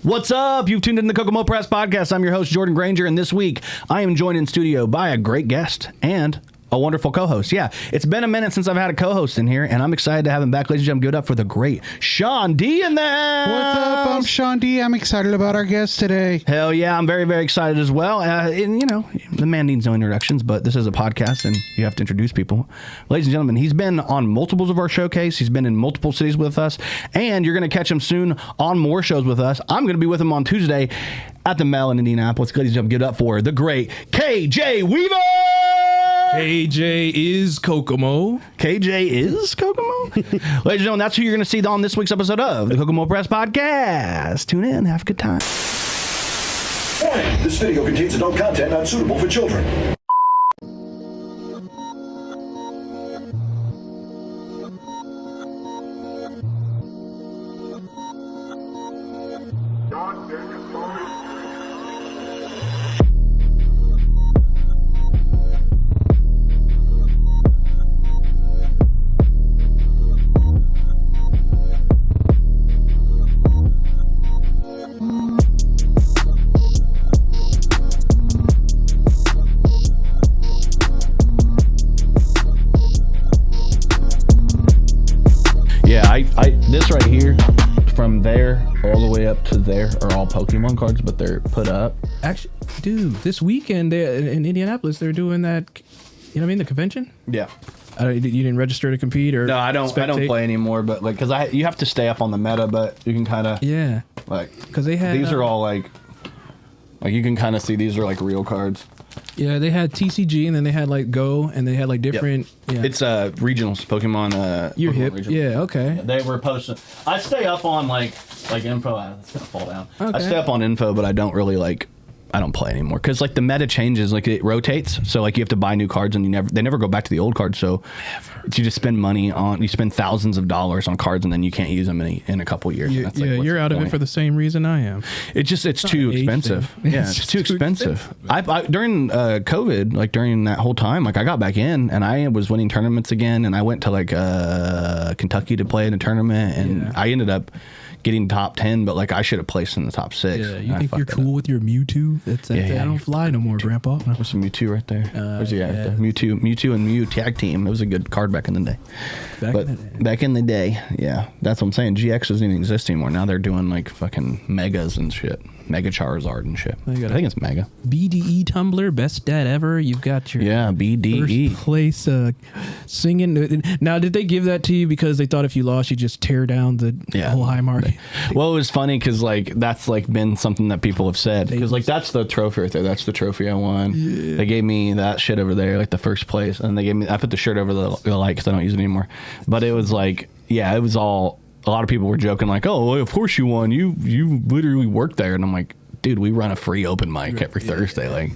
What's up? You've tuned in to the Kokomo Press Podcast. I'm your host, Jordan Grainger, and this week I am joined in studio by a great guest and a wonderful co-host. Yeah, it's been a minute since I've had a co-host in here, and I'm excited to have him back. Ladies and gentlemen, give it up for the great Sean D in there. What's up? I'm Sean D. I'm excited about our guest today. Hell yeah, I'm very, very excited as well. And, you know, the man needs no introductions, but this is a podcast, and you have to introduce people. Ladies and gentlemen, he's been on multiples of our showcase. He's been in multiple cities with us, and you're going to catch him soon on more shows with us. I'm going to be with him on Tuesday at the Mel in Indianapolis. Ladies and gentlemen, give it up for the great KJ Weaver. KJ is Kokomo. KJ is Kokomo? Ladies and gentlemen, that's who you're going to see on this week's episode of the Kokomo Press Podcast. Tune in. Have a good time. Warning, this video contains adult content not suitable for children. This right here, from there all the way up to there, are all Pokemon cards, but they're put up. Actually, dude, this weekend in Indianapolis, they're doing that. You know what I mean? The convention. Yeah. You didn't register to compete, or no? I don't play anymore, but like, cause you have to stay up on the meta, but you can kind of like, cause they had these are all like you can kind of see these are like real cards. Yeah, they had TCG, and then they had like Go, and they had like different. Yep. Yeah. It's regionals, Pokemon. You're hip. Regionals. Yeah, okay. Yeah, they were posting. I stay up on like info. It's gonna fall down. Okay. I stay up on info, but I don't really I don't play anymore because like the meta changes, like it rotates. So like you have to buy new cards, and they never go back to the old cards. So you just spend money you spend thousands of dollars on cards, and then you can't use them in a couple years. You're out of it for the same reason I am. It's too expensive. Yeah, it's too expensive. I during COVID, like during that whole time, like I got back in and I was winning tournaments again, and I went to like Kentucky to play in a tournament, and I ended up getting top 10, but like I should have placed in the top 6. Yeah, you think you're cool with your Mewtwo? That's I don't fly no more, Grandpa. There's some Mewtwo right there. Where's he at? Yeah. Mewtwo and Mew tag team. It was a good card back in the day. Back in the day, yeah, that's what I'm saying. GX doesn't even exist anymore. Now they're doing like fucking megas and shit. Mega Charizard and shit. I think it's Mega. BDE Tumblr, best dad ever. You've got your BDE first place singing. Now, did they give that to you because they thought if you lost, you just tear down the whole high mark? Well, it was funny because like that's like been something that people have said, because like that's the trophy right there. That's the trophy I won. Yeah. They gave me that shit over there, like the first place, and I put the shirt over the light because I don't use it anymore. But it was like, it was all. A lot of people were joking like, "Oh, well, of course you won. You literally worked there." And I'm like, "Dude, we run a free open mic every Thursday. Like,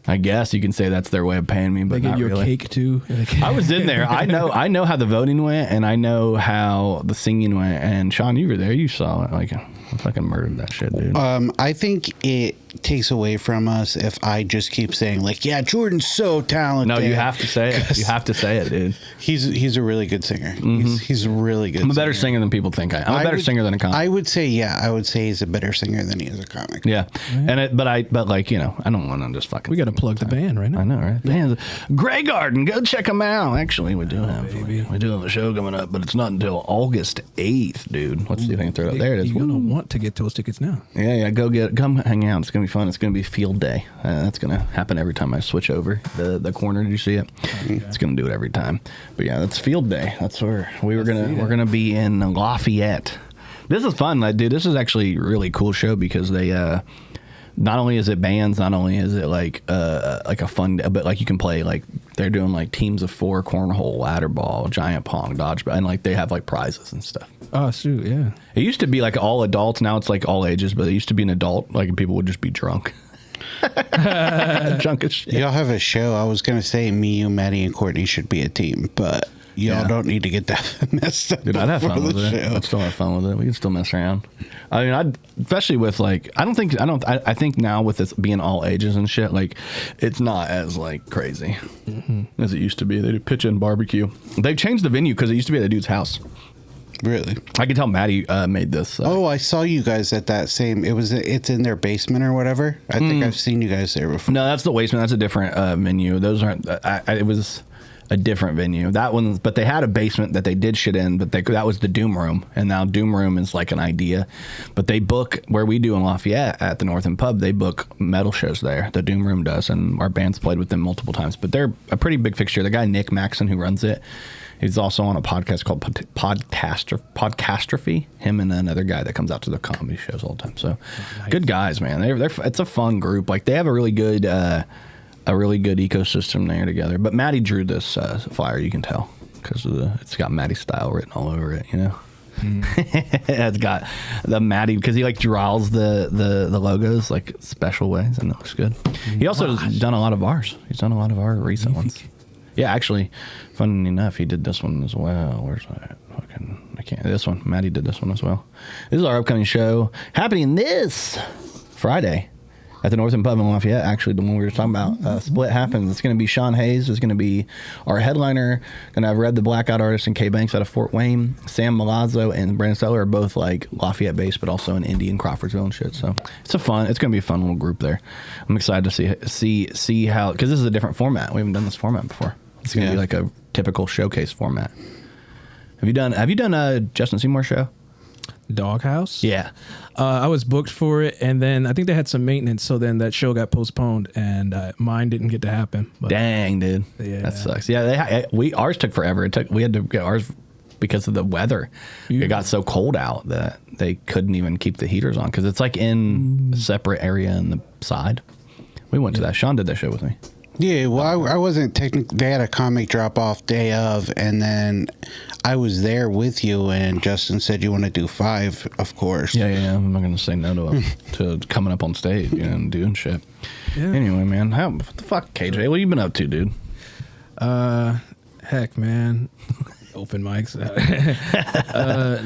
I guess you can say that's their way of paying me, but they not give you really." A cake too. I was in there. I know how the voting went, and I know how the singing went. And Sean, you were there. You saw it. Like, I fucking murdered that shit, dude. I think it takes away from us if I just keep saying like, yeah, Jordan's so talented. No, you have to say it. You have to say it, dude. He's a really good singer. Mm-hmm. He's a really good. I'm a better singer than people think I am. I'm a better singer than a comic. I would say he's a better singer than he is a comic. Yeah, but like, you know, I don't want to just fucking. We got to plug the band right now. I know, right? Band, Grey Garden. Go check them out. Actually, we do have a show coming up, but it's not until August 8th, dude. Let's see if I can throw it up. There it is. You're gonna want to get those tickets now. Yeah. Come hang out. It's gonna be fun. It's gonna be field day. That's gonna happen every time I switch over the corner. Did you see it? It's gonna do it every time. But yeah, that's field day. That's where we're gonna be in Lafayette. This is fun, dude. This is actually a really cool show because they not only is it bands, not only is it like a fun, but like you can play, like they're doing like teams of 4, cornhole, ladder ball, giant pong, dodgeball, and like they have like prizes and stuff. Oh shoot, yeah. It used to be like all adults. Now it's like all ages, but it used to be an adult. Like people would just be drunk. Drunk as shit. Y'all have a show. I was gonna say me, you, Maddie, and Courtney should be a team, but y'all don't need to get that messed up. Dude, I'd have fun with it. I'd still have fun with it. We can still mess around. I mean, especially with like, I think now with this being all ages and shit, like it's not as like crazy as it used to be. They do pitch and barbecue. They've changed the venue because it used to be at a dude's house. Really? I can tell Maddie made this. Oh, I saw you guys at that same. It's in their basement or whatever. I think I've seen you guys there before. No, that's the basement. That's a different venue. Those aren't. It was a different venue. That one, but they had a basement that they did shit in. But that was the Doom Room, and now Doom Room is like an idea. But they book where we do in Lafayette at the North End Pub. They book metal shows there. The Doom Room does, and our band's played with them multiple times. But they're a pretty big fixture. The guy Nick Maxon who runs it. He's also on a podcast called Podcastrophe. Him and another guy that comes out to the comedy shows all the time. So, good guys, man. It's a fun group. Like they have a really good ecosystem there together. But Maddie drew this flyer. You can tell because it's got Maddie style written all over it. You know, it's got the Maddie because he like draws the logos like special ways, and it looks good. He also has done a lot of ours. He's done a lot of our recent ones. Yeah, actually, funny enough, he did this one as well. Where's that? I can't. This one. Maddie did this one as well. This is our upcoming show happening this Friday at the North End Pub in Lafayette. Actually, the one we were talking about. Split happens. It's going to be Sean Hayes. Is going to be our headliner. Going to have Red the Blackout Artist and K Banks out of Fort Wayne. Sam Malazzo and Brandon Seller are both like Lafayette based, but also in Indy and Crawfordsville and shit. So it's going to be a fun little group there. I'm excited to see how, because this is a different format. We haven't done this format before. It's going to be like a typical showcase format. Have you done Justin Seymour's show? Doghouse? Yeah. I was booked for it, and then I think they had some maintenance, so then that show got postponed, and mine didn't get to happen. But, dang, dude. Yeah. That sucks. Yeah, ours took forever. We had to get ours because of the weather. It got so cold out that they couldn't even keep the heaters on because it's like in a separate area in the side. We went to that. Sean did that show with me. Yeah, well, I wasn't technically. They had a comic drop off day of, and then I was there with you, and Justin said, "You want to do 5, of course." Yeah. I'm not going to say no to coming up on stage and doing shit. Yeah. Anyway, man, what the fuck, KJ? What you been up to, dude? Heck, man. Open mics.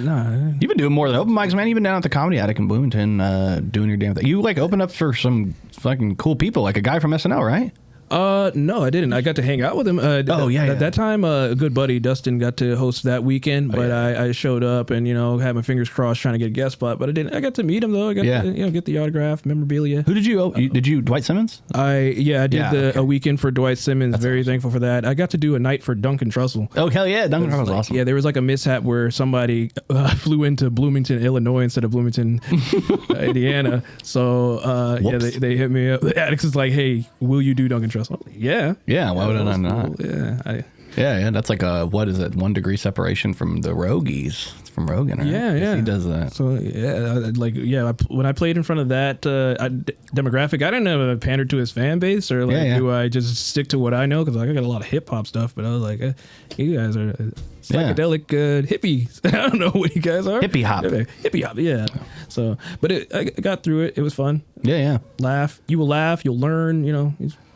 No. You've been doing more than open mics, man. You've been down at the Comedy Attic in Bloomington doing your damn thing. You like opened up for some fucking cool people, like a guy from SNL, right? No, I didn't. I got to hang out with him. At that time, a good buddy, Dustin, got to host that weekend, but I showed up and, had my fingers crossed trying to get a guest spot, but I didn't. I got to meet him, though. I got to, get the autograph, memorabilia. Who did you Dwight Simmons? I did a weekend for Dwight Simmons. That's very thankful for that. I got to do a night for Duncan Trussell. Oh, hell yeah. Duncan Trussell was awesome. Yeah, there was like a mishap where somebody flew into Bloomington, Illinois instead of Bloomington, Indiana. So, they hit me up. The Attic is like, hey, will you do Duncan Trussell? Yeah. Yeah, why would I not? Cool. Yeah. Yeah, that's like a, what is it, 1 degree separation from the Rogies. It's from Rogan, right? Yeah. He does that. So, when I played in front of that demographic, I didn't know if I pandered to his fan base or do I just stick to what I know? Because I got a lot of hip hop stuff, but I was like, you guys are psychedelic hippies. I don't know what you guys are. Hippie hop, yeah. So, but I got through it. It was fun. Yeah. You will laugh. You'll learn.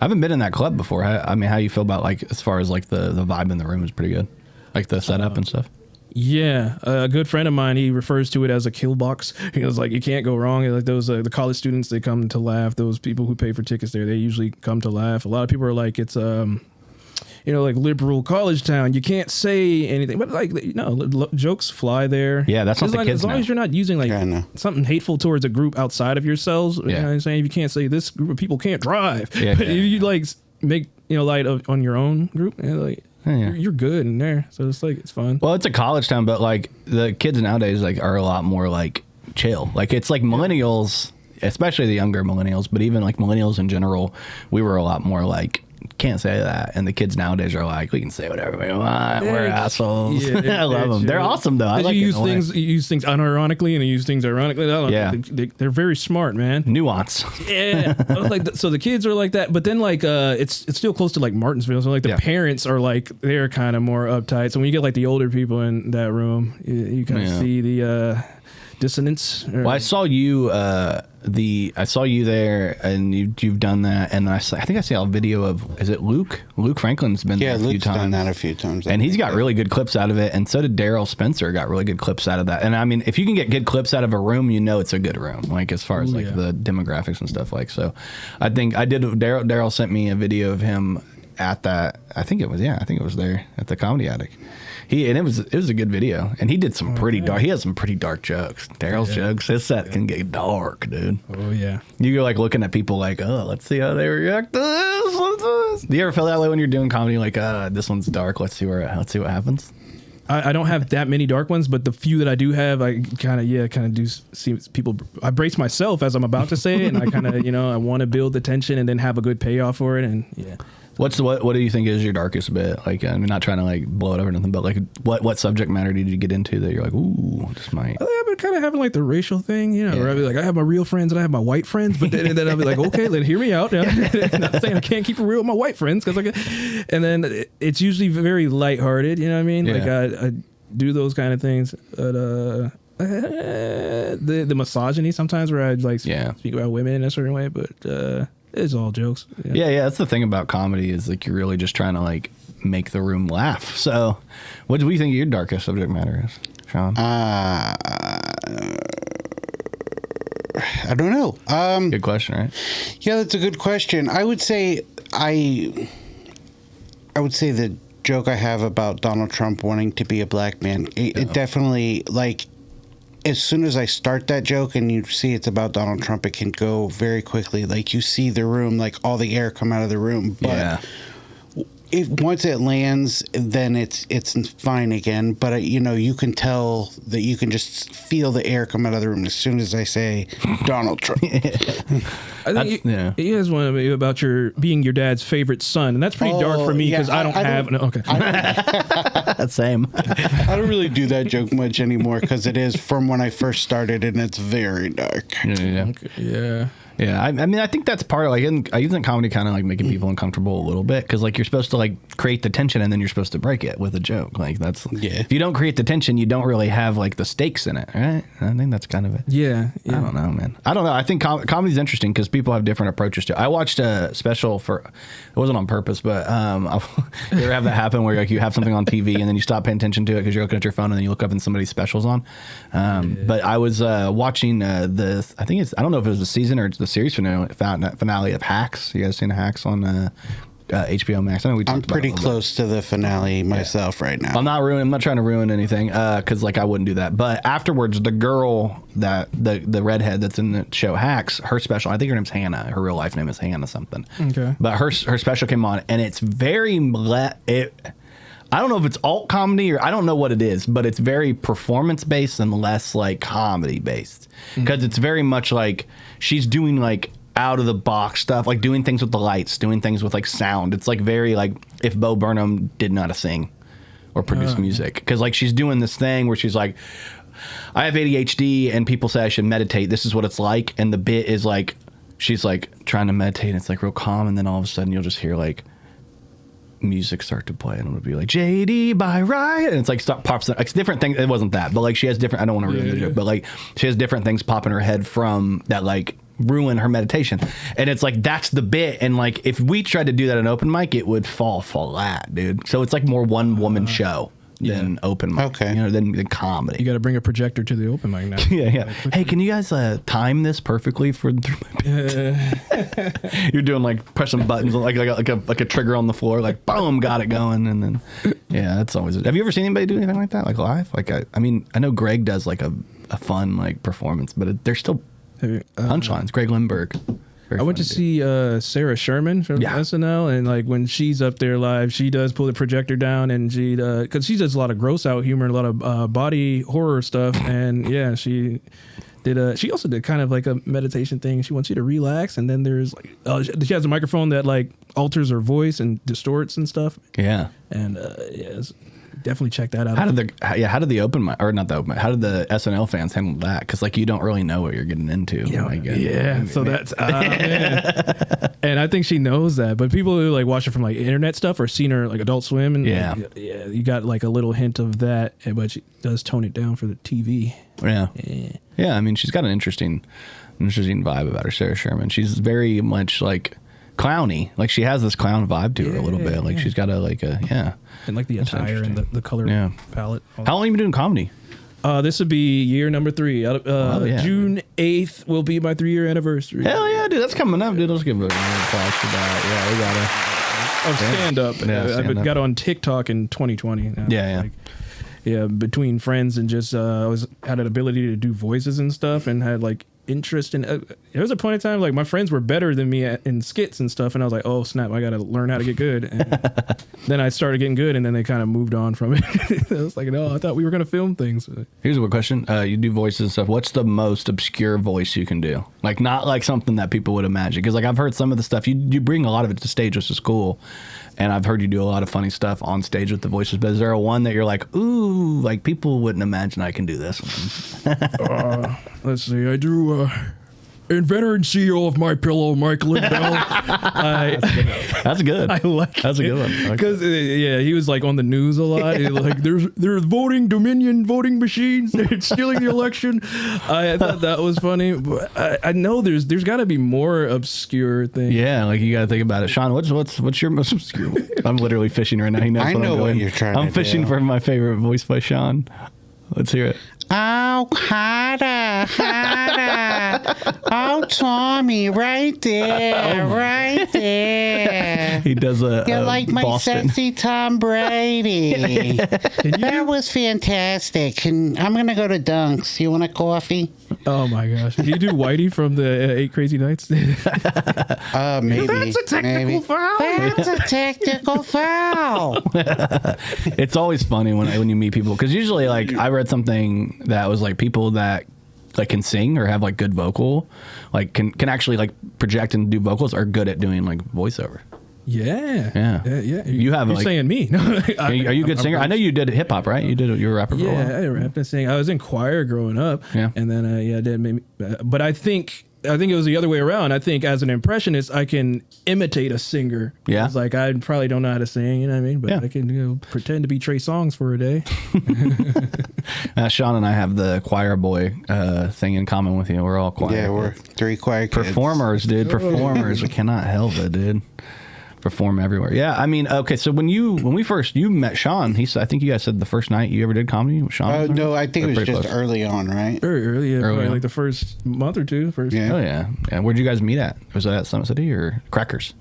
I haven't been in that club before. I mean, how you feel about like as far as like the vibe in the room is pretty good, like the setup and stuff. Yeah, a good friend of mine, he refers to it as a kill box. He was like, you can't go wrong. Like those the college students, they come to laugh. Those people who pay for tickets there, they usually come to laugh. A lot of people are like, it's like liberal college town. You can't say anything, but like jokes fly there. Yeah, that's what the kids as long as you're not using something hateful towards a group outside of yourselves. You know what I'm saying? If you can't say this group of people can't drive, but if you like make light on your own group, you're good in there. So it's like it's fun. Well, it's a college town, but like the kids nowadays are a lot more like chill. Like it's like millennials, especially the younger millennials, but even like millennials in general, we were a lot more like, can't say that, and the kids nowadays are like, we can say whatever we want. We're assholes. I love them. They're awesome though. I like you use things unironically and you use things ironically. They're very smart, man. Nuance. Yeah. So the kids are like that, but then like it's still close to like Martinsville. So like the parents are like they're kind of more uptight. So when you get like the older people in that room, you kind of see the dissonance. Well, I saw you there, and you've done that, and I think I saw a video of, is it Luke? Luke Franklin's been there a few times. Done that a few times, and he's got really good clips out of it, and so did Daryl Spencer. Got really good clips out of that. And I mean, if you can get good clips out of a room, it's a good room. Like as far as like the demographics and stuff. Like so, I think I did. Daryl sent me a video of him at that. I think it was there at the Comedy Attic. it was a good video, and he did some pretty dark. He has some pretty dark jokes. Daryl's jokes, his set can get dark, dude. Oh yeah. You're like looking at people like, oh, let's see how they react to this. Do you ever feel that way when you're doing comedy? Like, this one's dark. Let's see what happens. I don't have that many dark ones, but the few that I do have, I kind of do see people. I brace myself as I'm about to say it, and I kind of, I want to build the tension and then have a good payoff for it, and yeah. What do you think is your darkest bit? Like, I'm not trying to like blow it over or nothing, but like, what subject matter did you get into that you're like, ooh, this might? I've been kind of having like the racial thing, where I'll be like, I have my real friends and I have my white friends, but then I'll be like, okay, hear me out. Not saying I can't keep it real with my white friends, and then it's usually very lighthearted. You know what I mean? Like I do those kind of things, but the misogyny sometimes where I like speak about women in a certain way, but. It's all jokes. Yeah. That's the thing about comedy is like you're really just trying to like make the room laugh. So, what do we think your darkest subject matter is, Sean? I don't know. Good question, right? Yeah, that's a good question. I would say the joke I have about Donald Trump wanting to be a black man. It definitely like. As soon as I start that joke and you see it's about Donald Trump, it can go very quickly. Like you see the room, like all the air come out of the room. But once it lands, then it's fine again. But you can tell that you can just feel the air come out of the room as soon as I say Donald Trump. I think you guys want to be about being your dad's favorite son, and that's pretty dark for me because I don't have. Same. I don't really do that joke much anymore because it is from when I first started, and it's very dark. Yeah, I mean, I think that's part of I think comedy kind of like making people uncomfortable a little bit because like you're supposed to like create the tension and then you're supposed to break it with a joke. Like that's if you don't create the tension, you don't really have like the stakes in it, right? I think that's kind of it. Yeah. I don't know, man. I don't know. I think comedy's interesting because people have different approaches to it. I watched a special it wasn't on purpose, but you ever have that happen where like you have something on TV and then you stop paying attention to it because you're looking at your phone and then you look up and somebody's special's on. But I was watching I don't know if it was the season or it's the series finale of Hacks. You guys seen Hacks on HBO Max? I know I'm pretty close to the finale myself right now. I'm not trying to ruin anything because like I wouldn't do that. But afterwards, the girl that the redhead that's in the show Hacks, her special, I think her name's Hannah. Her real life name is Hannah something. Okay. But her special came on, and it's very I don't know if it's alt comedy or I don't know what it is, but it's very performance based and less like comedy based because it's very much like she's doing like out of the box stuff, like doing things with the lights, doing things with like sound. It's like very like if Bo Burnham didn't know how to sing or produce music because like she's doing this thing where she's like, I have ADHD and people say I should meditate. This is what it's like. And the bit is like, she's like trying to meditate and it's like real calm. And then all of a sudden you'll just hear like, music start to play and it'll be like JD by Riot and it's like pops like it's different things. It wasn't that, but like she has different, I don't want to ruin the joke, but like she has different things pop in her head from that like ruin her meditation, and it's like that's the bit, and like if we tried to do that in open mic it would fall flat, dude. So it's like more one woman show than open mic, than comedy. You got to bring a projector to the open mic now. Yeah. Hey, can you guys time this perfectly for you're doing like pressing buttons like a trigger on the floor, like boom, got it going, and then that's always. Have you ever seen anybody do anything like that, like live? Like I mean, I know Greg does like a fun like performance, but they're still punchlines. Greg Lindbergh. I went to see Sarah Sherman from SNL, and like when she's up there live, she does pull the projector down, and because she does a lot of gross out humor, a lot of body horror stuff, and she did she also did kind of like a meditation thing. She wants you to relax, and then there's like she has a microphone that like alters her voice and distorts and stuff. Yeah, and definitely check that out. How did the open mic, or not the open mic, how did the SNL fans handle that? Because like you don't really know what you're getting into. So that's and I think she knows that. But people who like watch it from like internet stuff or seen her like Adult Swim, and you got like a little hint of that, but she does tone it down for the TV. Yeah. I mean, she's got an interesting vibe about her, Sarah Sherman. She's very much like clowny, like she has this clown vibe to her a little bit. Like she's got and like the attire and the color palette. How long have you been doing comedy? This would be year number 3. June 8th will be my 3-year anniversary. Hell yeah, dude, that's coming up, dude. Let's give a applause for that. Yeah, we gotta. stand up. I got on TikTok in 2020. Yeah, between friends and just I had an ability to do voices and stuff, and had like interest in. There was a point in time like my friends were better than me in skits and stuff, and I was like, oh snap, I got to learn how to get good. And then I started getting good, and then they kind of moved on from it. I was like, no, I thought we were gonna film things. Here's a good question: you do voices and stuff. What's the most obscure voice you can do? Like not like something that people would imagine, because like I've heard some of the stuff you bring a lot of it to stage, which is cool. And I've heard you do a lot of funny stuff on stage with the voices, but is there a one that you're like, ooh, like people wouldn't imagine I can do this one? Let's see, I do inventor and CEO of My Pillow, Mike Lindell. That's good. I like That's a good one. Because he was like on the news a lot. Like there's voting Dominion voting machines. They're stealing the election. I thought that was funny. But I know there's got to be more obscure things. Yeah, like you got to think about it. Sean, what's your most obscure one? I'm literally fishing right now. He knows I know what you're trying to do. I'm fishing for my favorite voice by Sean. Let's hear it. Oh, harder. Oh, Tommy, right there. He does a You're like my Boston. sexy Tom Brady. That was fantastic. And I'm going to go to Dunks. You want a coffee? Oh my gosh! Did you do Whitey from the 8 Crazy Nights? Maybe. That's a technical foul. That's a technical foul. It's always funny when you meet people, because usually like I read something that was like people that like can sing or have like good vocal, like can actually like project and do vocals, are good at doing like voiceover. Yeah. You have You're like, saying me? No, are you a good singer? I know you did hip hop, right? You were a rapper for a while. Yeah, I rapped and sang. I was in choir growing up. Yeah. And then I did maybe, but I think it was the other way around. I think as an impressionist, I can imitate a singer. Yeah. It's like I probably don't know how to sing, you know what I mean? But Yeah. I can pretend to be Trey Songz for a day. Sean and I have the choir boy thing in common with you. We're all choir. Yeah, we're 3 choir kids. performers, dude. Performers. We cannot help it, dude. Perform everywhere. Yeah, I mean, okay. So when you met Sean, I think you guys said the first night you ever did comedy with Sean. No, I think it was just early on, right? Very early, probably on. like the first month or two. Yeah. Oh yeah. Where'd you guys meet at? Was that at Summit City or Crackers?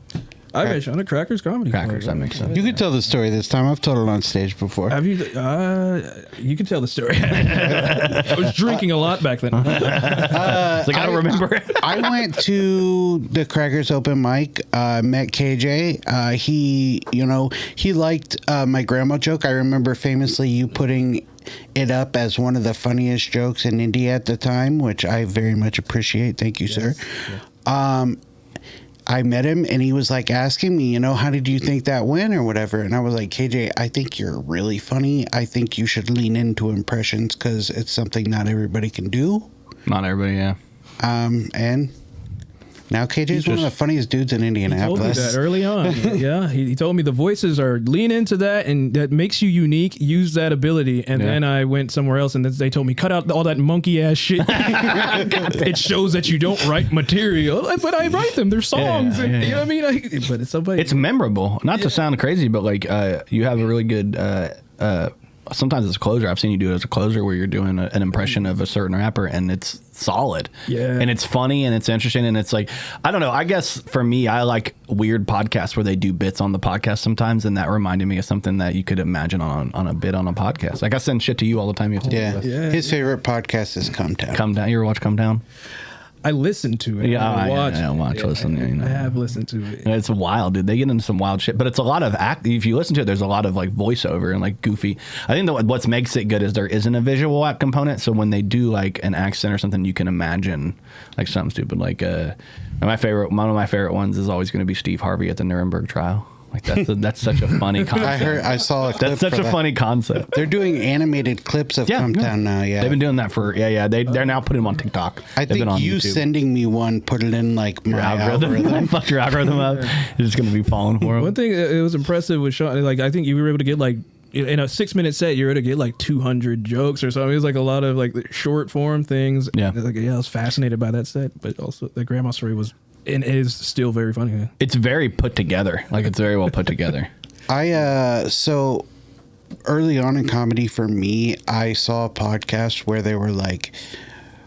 I met Sean at Crackers Comedy Club. Crackers, that makes sense. You could tell the story this time. I've told it on stage before. Have you? You can tell the story. I was drinking a lot back then. I don't remember it. I went to the Crackers open mic, met KJ. He liked my grandma joke. I remember famously you putting it up as one of the funniest jokes in India at the time, which I very much appreciate. Thank you, sir. Yeah. I met him and he was like asking me, how did you think that went or whatever? And I was like, KJ, I think you're really funny. I think you should lean into impressions because it's something not everybody can do. Not everybody, yeah. And now KJ's one of the funniest dudes in Indianapolis. He told me that early on. Yeah, he told me the voices are lean into that and that makes you unique. Use that ability. And then I went somewhere else and they told me cut out all that monkey ass shit. It shows that you don't write material, but I write them. They're songs. You know what I mean? But it's somebody. It's memorable. Not to sound crazy, but like you have a really good. Sometimes it's a closer. I've seen you do it as a closer where you're doing an impression of a certain rapper and it's solid. Yeah. And it's funny and it's interesting and it's like, I don't know. I guess for me, I like weird podcasts where they do bits on the podcast sometimes, and that reminded me of something that you could imagine on a bit on a podcast. Like I send shit to you all the time. You have to Yeah. His favorite podcast is Come Down. Come Down. You ever watch Come Down? I listened to it. Yeah, I listen. I have listened to it. It's wild, dude. They get into some wild shit, but it's a lot of if you listen to it, there's a lot of like voiceover and like goofy. I think that what makes it good is there isn't a visual app component. So when they do like an accent or something, you can imagine like something stupid. Like one of my favorite ones is always going to be Steve Harvey at the Nuremberg trial. Like that's such a funny concept. I saw a clip. That's such a funny concept. They're doing animated clips of Come Down now. Yeah, they've been doing that for they're now putting them on TikTok. I think you YouTube. Sending me one put it in like my algorithm. Fuck your algorithm up. It's just gonna be falling for them. One thing it was impressive with Sean, like I think you were able to get like in a 6-minute set, you were able to get like 200 jokes or something. It was like a lot of like short form things. Yeah, I was fascinated by that set, but also the grandma story was and is still very funny. It's very put together. Like it's very well put together. So early on in comedy for me, I saw a podcast where they were like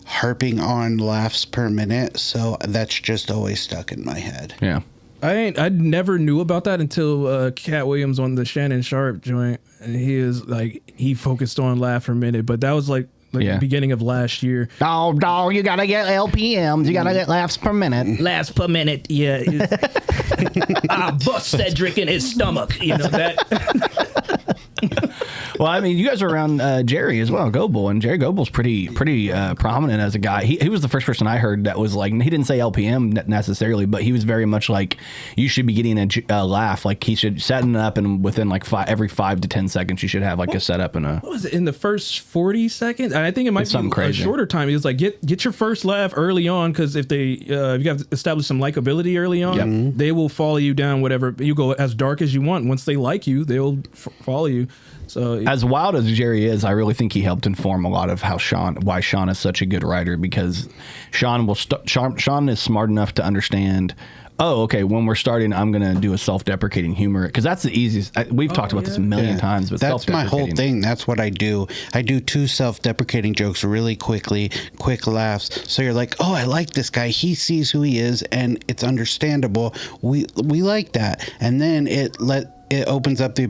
harping on laughs per minute. So that's just always stuck in my head. Yeah. I never knew about that until Cat Williams on the Shannon Sharp joint, and he focused on laugh per minute, but that was like the beginning of last year. Oh, you gotta get LPMs, you gotta get laughs per minute. Laughs per minute, yeah. I bust Cedric in his stomach, you know that. Well, I mean, you guys are around Jerry as well, Goebel, and Jerry Goebel's pretty prominent as a guy. He was the first person I heard that was like, he didn't say LPM necessarily, but he was very much like, you should be getting a laugh. Like he should set it up, and within like every 5 to 10 seconds, you should have like a setup and a. What was it in the first 40 seconds? I think it might be crazy. A shorter time. He was like, get your first laugh early on, because if you have to establish some likability early on, they will follow you down. Whatever you go as dark as you want. Once they like you, they'll follow you. So as wild as Jerry is, I really think he helped inform a lot of why Sean is such a good writer, because Sean is smart enough to understand, oh, okay, when we're starting, I'm going to do a self-deprecating humor, because that's the easiest. We've talked about this a million times, but that's my whole thing. That's what I do. I do 2 self-deprecating jokes really quickly, quick laughs. So you're like, oh, I like this guy. He sees who he is, and it's understandable. We like that. And then it opens up the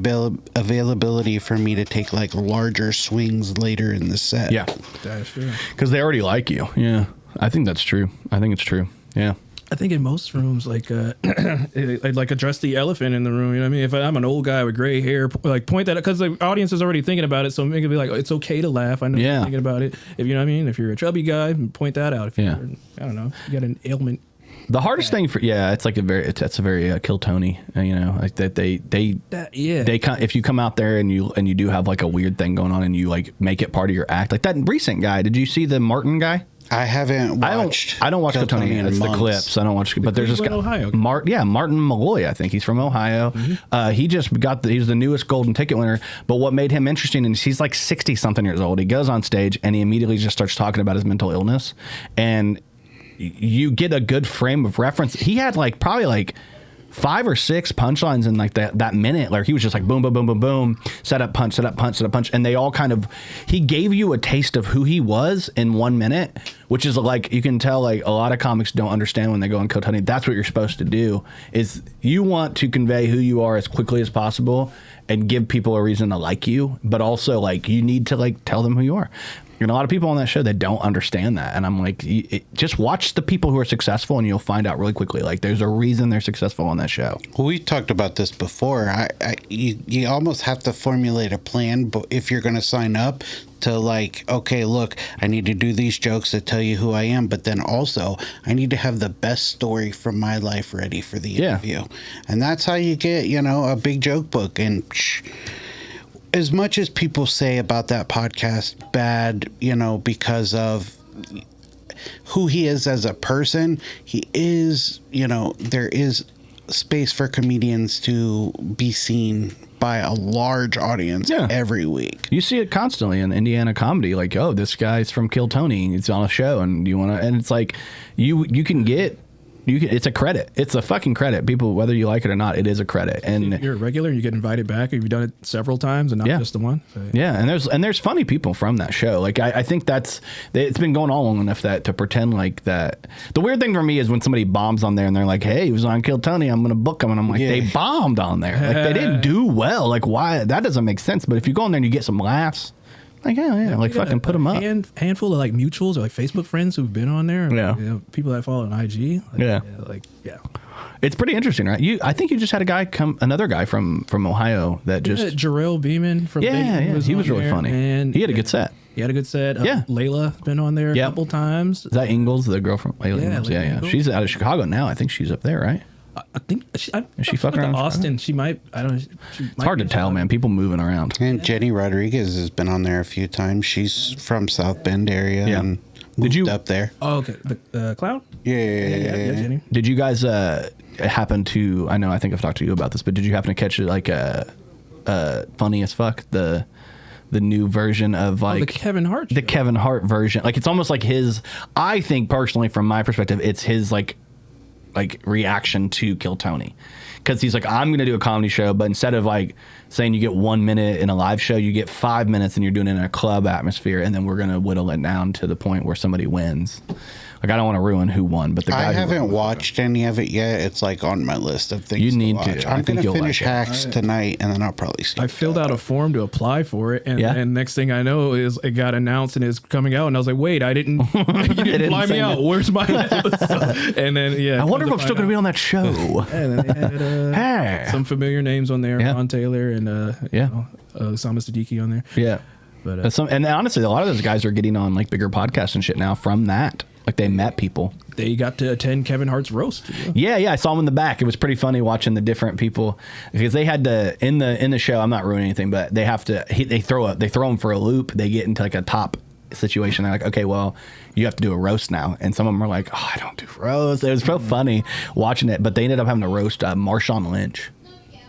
availability for me to take like larger swings later in the set. Yeah, that's true. Because they already like you. Yeah, I think that's true. I think it's true. Yeah. I think in most rooms, like, I'd like address the elephant in the room. You know what I mean? If I'm an old guy with gray hair, like point that, because the audience is already thinking about it. So make it be like, oh, it's okay to laugh. I know you're thinking about it. If you know what I mean? If you're a chubby guy, point that out. If you're, I don't know, you got an ailment. The hardest thing it's like that's a very Kill Tony, you know, like that they if you come out there and you do have like a weird thing going on and you like make it part of your act, like that recent guy. Did you see the Martin guy? I haven't watched. I don't watch Kill Tony. It's the clips. I don't watch. But there's this guy, Ohio. Martin Malloy. I think he's from Ohio. Mm-hmm. He just he's the newest golden ticket winner. But what made him interesting is he's like 60 something years old. He goes on stage and he immediately just starts talking about his mental illness, and you get a good frame of reference. He had like probably like 5 or 6 punchlines in like that minute. Like he was just like boom, boom, boom, boom, boom, set up, punch, set up, punch, set up, punch, and they all kind of. He gave you a taste of who he was in 1 minute, which is like you can tell like a lot of comics don't understand when they go on Kill Tony. That's what you're supposed to do. Is you want to convey who you are as quickly as possible and give people a reason to like you, but also like you need to like tell them who you are. And a lot of people on that show that don't understand that, and I'm like, just watch the people who are successful, and you'll find out really quickly. Like, there's a reason they're successful on that show. Well, we talked about this before. You almost have to formulate a plan, but if you're going to sign up to like, okay, look, I need to do these jokes to tell you who I am, but then also I need to have the best story from my life ready for the interview, and that's how you get, a big joke book. And as much as people say about that podcast bad, because of who he is as a person, he is, there is space for comedians to be seen by a large audience every week. You see it constantly in Indiana comedy, like, oh, this guy's from Kill Tony, it's on a show, and and it's like you can it's a credit. It's a fucking credit. People, whether you like it or not, it is a credit. And if you're a regular, you get invited back. You've done it several times and not just the one. So, yeah, and there's funny people from that show. Like I think it's been going on long enough that to pretend like that. The weird thing for me is when somebody bombs on there and they're like, "Hey, he was on Kill Tony. I'm gonna book him," and I'm like, they bombed on there. Like they didn't do well. Like why? That doesn't make sense. But if you go on there and you get some laughs. Like, like fucking put them up. Handful of like mutuals or like Facebook friends who've been on there. People that follow on IG. It's pretty interesting, right? I think you just had another guy from Ohio that just. Jarrell Beeman from he was really funny. And he had a good set. He had a good set. Layla's been on there a couple times. Is that Ingalls, the girl from Layla Ingalls? Yeah. She's out of Chicago now. I think she's up there, right? I think is she fucking around Austin. She might. I don't know. It's hard to tell, man. People moving around. And Jenny Rodriguez has been on there a few times. She's from South Bend area and moved up there. Oh, okay. The clown. Yeah, Jenny. Did you guys happen to? I think I've talked to you about this, but did you happen to catch it like Funny as Fuck the new version of like the Kevin Hart show. The Kevin Hart version? Like it's almost like his. I think personally, from my perspective, it's his like reaction to Kill Tony, because he's like, I'm gonna do a comedy show, but instead of like saying you get 1 minute in a live show, you get 5 minutes and you're doing it in a club atmosphere, and then we're gonna whittle it down to the point where somebody wins. Like, I don't want to ruin who won, but the guy I who haven't won was watched any of it yet. It's like on my list of things You need to watch. to. I I'm think going to you'll finish like it. Hacks tonight, and then I'll probably see. I filled out a form to apply for it, and, Yeah. and next thing I know is it got announced and it's coming out, and I was like, wait, you didn't fly me out. Where's my list? And then I wonder if I'm still going to be on that show. And then they had Hey. some familiar names on there, Yeah. Ron Taylor and Yeah. Osama Siddiqui on there. Yeah. But And honestly, a lot of those guys are getting on like bigger podcasts and shit now from that. Like they met people. they got to attend Kevin Hart's roast. Yeah, I saw them in the back. It was pretty funny watching the different people because they had to in the show. I'm not ruining anything, but they have to. They throw them for a loop. They get into like a top situation. They're like, okay, well, you have to do a roast now. And some of them are like, oh, I don't do roast. It was so funny watching it, but they ended up having to roast Marshawn Lynch.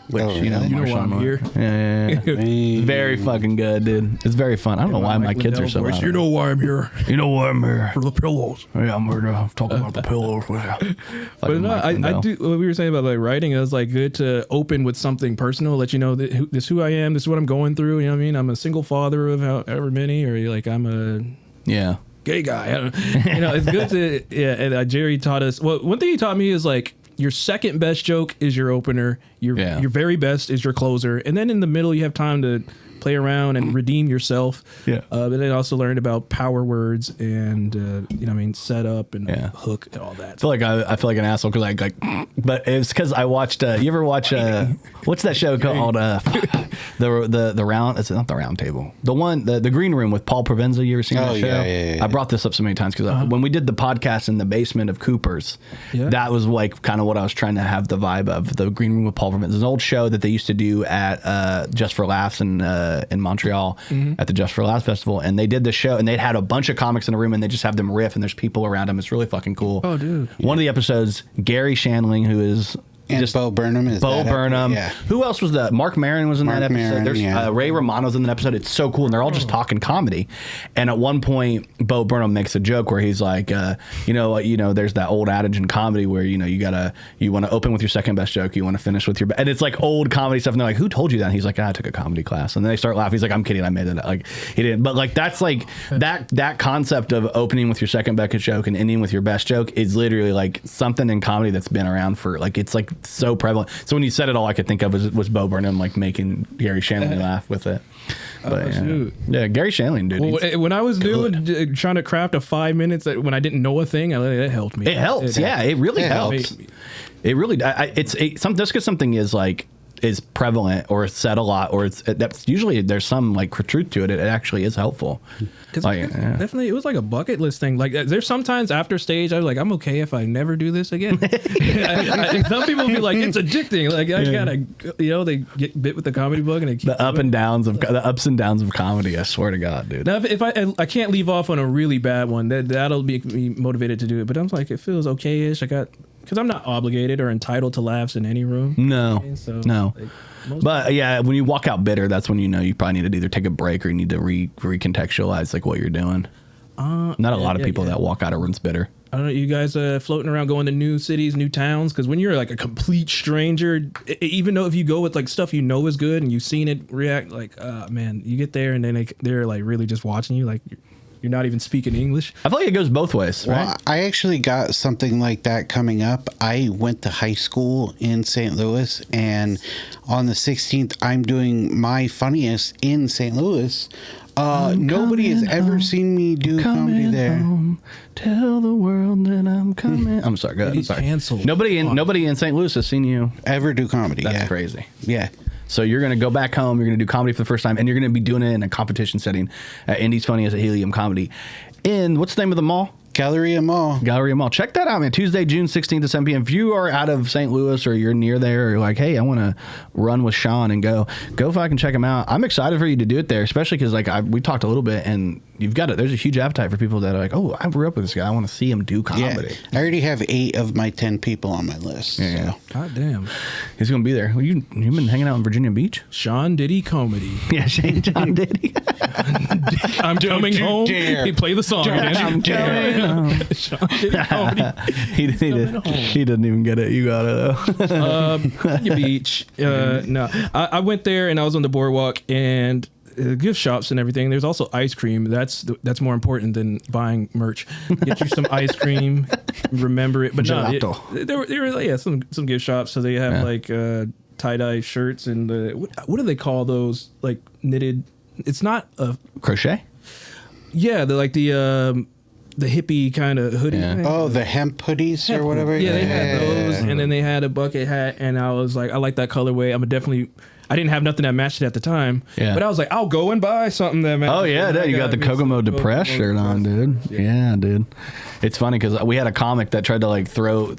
Which, You know why Marshawn I'm here. Yeah. Very fucking good, dude. It's very fun. I don't know why my kids are so loud. You know why I'm here. You know why I'm here. For the pillows. Yeah, I'm here to talk about the pillows. But no, I do. What we were saying about like writing, it was like good to open with something personal, let you know that this is who I am, this is what I'm going through. You know what I mean? I'm a single father of however many, or like I'm a Yeah. gay guy. You know, it's good to And Jerry taught us. Well, one thing he taught me is like your second best joke is your opener. Your very best is your closer, and then in the middle you have time to play around and redeem yourself. Yeah. But then I also learned about power words and set up and hook and all that. I feel like an asshole because but it's because I watched. You ever watch what's that show called? The round. It's not the Round Table. The one the Green Room with Paul Provenza. You ever seen that show? Yeah. I brought this up so many times because when we did the podcast in the basement of Cooper's, that was like kind of what I was trying to have the vibe of. The Green Room with Paul Provenza. It's an old show that they used to do at Just for Laughs in Montreal at the Just for Laughs festival, and they did the show and they'd had a bunch of comics in a room and they just have them riff and there's people around them. It's really fucking cool. Oh, dude. One of the episodes, Gary Shandling, who is And Bo Burnham is Bo that Burnham. Yeah. Who else was that? Mark Maron was in that episode. Maron, There's yeah. Ray Romano's in that episode. It's so cool, and they're all just talking comedy. And at one point, Bo Burnham makes a joke where he's like, there's that old adage in comedy where you want to open with your second best joke, you want to finish with your and it's like old comedy stuff. And they're like, who told you that? And he's like, I took a comedy class. And then they start laughing. He's like, I'm kidding, I made that. Like he didn't. But like that's like that concept of opening with your second best joke and ending with your best joke is literally like something in comedy that's been around for like it's like so prevalent. So when you said it, all I could think of was Bo Burnham like making Gary Shandling laugh with it. But yeah, Gary Shandling, dude. Well, when I was new and trying to craft a 5 minutes when I didn't know a thing, it helped me. It helps. It really helps. It really. Just because something is prevalent or said a lot or that's usually there's some like truth to it. It actually is helpful. Definitely, it was like a bucket list thing. Like there's sometimes after stage, I was like, I'm okay if I never do this again. Some people be like, it's addicting. Like I gotta, they get bit with the comedy bug and they keep the ups and downs of comedy. I swear to God, dude. Now, if I can't leave off on a really bad one, that'll make me motivated to do it. But I'm like, it feels okay-ish. Because I'm not obligated or entitled to laughs in any room. No. So, no. But yeah, when you walk out bitter, that's when you know you probably need to either take a break or you need to recontextualize like what you're doing. Not a lot of people that walk out of rooms bitter. I don't know, you guys floating around going to new cities, new towns? Because when you're like a complete stranger, even though if you go with like stuff you know is good and you've seen it react, like, man, you get there and then they're like really just watching you like you're not even speaking English. I feel like it goes both ways, right? Well, I actually got something like that coming up. I went to high school in St. Louis, and on the 16th, I'm doing my funniest in St. Louis. Nobody has ever seen me do comedy there. Home, tell the world that I'm coming. I'm sorry, go ahead. Sorry. Canceled. Nobody in St. Louis has seen you ever do comedy. That's crazy. Yeah. So you're going to go back home, you're going to do comedy for the first time, and you're going to be doing it in a competition setting at Indy's Funniest at Helium Comedy. In, what's the name of the mall? Galleria Mall. Check that out, man. Tuesday, June 16th to 7 p.m. If you are out of St. Louis or you're near there, or you're like, hey, I want to run with Sean and go fucking check him out. I'm excited for you to do it there, especially because we talked a little bit and you've got it. There's a huge appetite for people that are like, oh, I grew up with this guy. I want to see him do comedy. Yeah. I already have 8 of my 10 people on my list. Yeah. So. God damn. He's going to be there. Well, you've been hanging out in Virginia Beach? Sean Diddy Comedy. Yeah, John Diddy. I'm coming home. Dare. He play the song. Don't dare. Sean Diddy Comedy. He didn't even get it. You got it though. Virginia Beach. No, I went there and I was on the boardwalk and gift shops and everything. There's also ice cream. That's more important than buying merch. Get you some ice cream. Remember it, but no, there were some gift shops. So they have like tie-dye shirts and what do they call those? Like knitted. It's not a crochet. Yeah, they're like the hippie kind of hoodie. Yeah. Oh, the hemp hoodies or whatever. Yeah, they had those, and then they had a bucket hat, and I was like, I like that colorway. I didn't have nothing that matched it at the time, but I was like, I'll go and buy something that matches. Oh yeah, dude, you got the Kokomo Press shirt on, dude. Yeah, dude. It's funny because we had a comic that tried to like hurl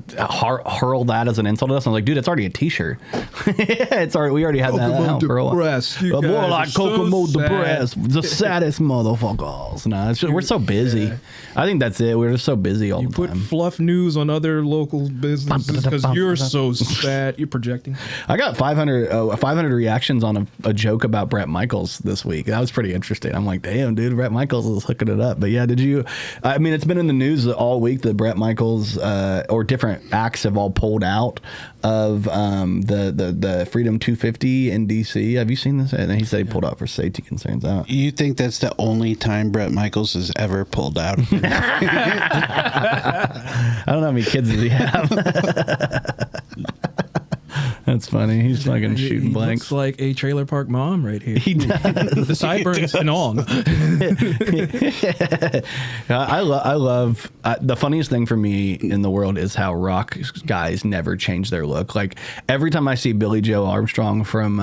that as an insult to us. I was like, dude, it's already a T-shirt. We already had that out for a while. But more like Kokomo Press, the saddest motherfuckers. No, it's just, we're so busy. Yeah. I think that's it. We're just so busy all the time. You put fluff news on other local businesses because you're so sad. You're projecting. I got 500 reactions on a joke about Bret Michaels this week. That was pretty interesting. I'm like, damn, dude, Bret Michaels is hooking it up. But yeah, I mean, it's been in the news all week that Bret Michaels or different acts have all pulled out of the Freedom 250 in DC. Have you seen this? And he said he pulled out for safety concerns. You think that's the only time Bret Michaels has ever pulled out? I don't know how many kids does he have. That's funny. He's fucking shooting blanks. Looks like a trailer park mom right here. He does. The sideburns and all. I love the funniest thing for me in the world is how rock guys never change their look. Like every time I see Billy Joe Armstrong from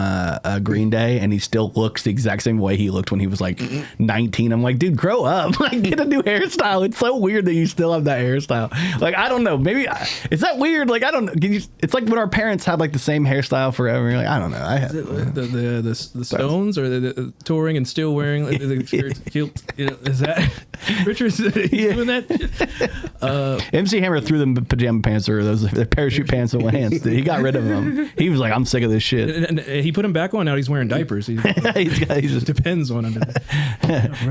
Green Day, and he still looks the exact same way he looked when he was like 19. I'm like, dude, grow up. Like, get a new hairstyle. It's so weird that you still have that hairstyle. Like, I don't know. Maybe is that weird? Like, I don't know. It's like when our parents had like the same hairstyle forever. You're like, I don't know. I had the Stones or the touring and still wearing the shirts, kilt. You know, is that Richard's doing that? MC Hammer threw the pajama pants or those parachute pants in Lance. He got rid of them. He was like, I'm sick of this shit. And he put them back on. Now he's wearing diapers. He just depends on him.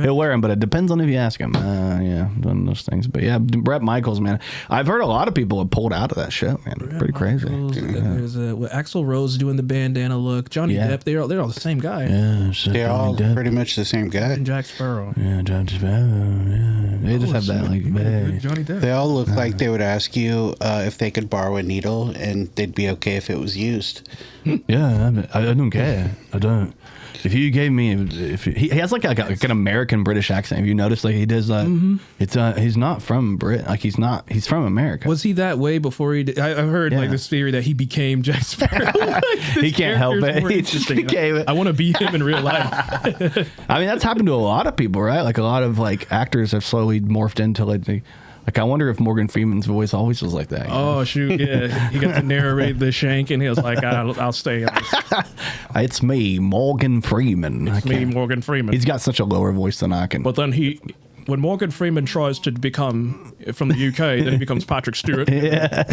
He'll wear them, but it depends on if you ask him. Yeah, one of those things. But yeah, Bret Michaels, man. I've heard a lot of people have pulled out of that show, man. Pretty crazy. There's Axl Rose doing the bandana look. Johnny Depp. They're all the same guy. Yeah, they're all pretty much the same guy. And Jack Sparrow. Yeah, Jack Sparrow. Yeah, they just have that like. Johnny Depp. They all look like they would ask you if they could borrow a needle, and they'd be okay if it was used. Yeah, I don't care. I don't. If you gave me, he has like an American British accent. Have you noticed? Like he does. He's not from Brit. Like he's He's from America. Was he that way before he did? I've heard like this theory that he became Jack Sparrow. Like, he can't help it. He just became it. I want to be him in real life. I mean, that's happened to a lot of people, right? Like a lot of like actors have slowly morphed into like I wonder if Morgan Freeman's voice always was like that. Oh shoot, yeah. He got to narrate the shank, and he was like, "I'll stay." It's me, Morgan Freeman. It's me, Morgan Freeman. He's got such a lower voice than I can. But then when Morgan Freeman tries to become from the UK, then he becomes Patrick Stewart. Yeah.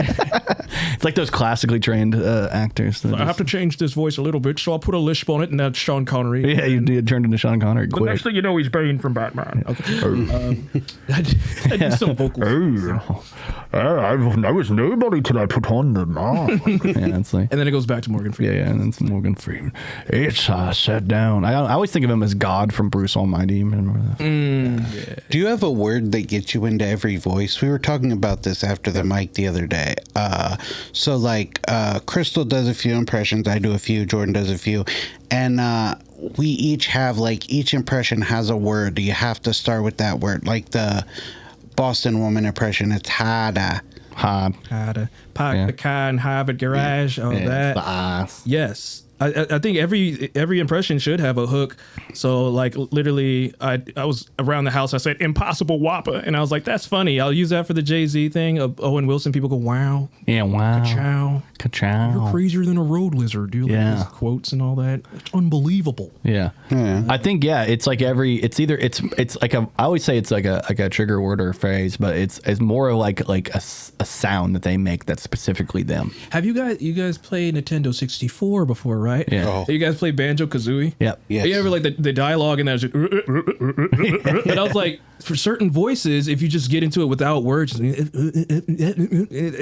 It's like those classically trained actors. I have to change this voice a little bit, so I'll put a lisp on it, and that's Sean Connery. Yeah, you did turn into Sean Connery quick. But next thing you know, he's Bane from Batman. Okay. I did some vocals. I was nobody till I put on the mask. Yeah, it's like, and then it goes back to Morgan Freeman. Yeah, and then it's Morgan Freeman. It's sat down. I always think of him as God from Bruce Almighty. Remember that? Yeah. Do you have a word that gets you into every voice? We were talking about this after the mic the other day. So like Crystal does a few impressions, I do a few, Jordan does a few, and we each have like each impression has a word. You have to start with that word. Like the Boston woman impression, it's harder. Hard. Park the car in Harvard garage. All that. The ass. Yes. I think every impression should have a hook. So like literally, I was around the house. I said "Impossible Whopper," and I was like, "That's funny." I'll use that for the Jay-Z thing of Owen Wilson. People go, "Wow, yeah, wow, ka-chow, ka-chow. You're crazier than a road lizard." Do you like his quotes and all that? It's unbelievable. Yeah. I think it's like it's like I always say it's like a trigger word or a phrase, but it's more like a sound that they make that's specifically them. Have you guys played Nintendo 64 before, right? Yeah. Oh. You guys play Banjo-Kazooie? Yep. Yes. You ever like the dialogue and that's just, and I was like, for certain voices, if you just get into it without words, it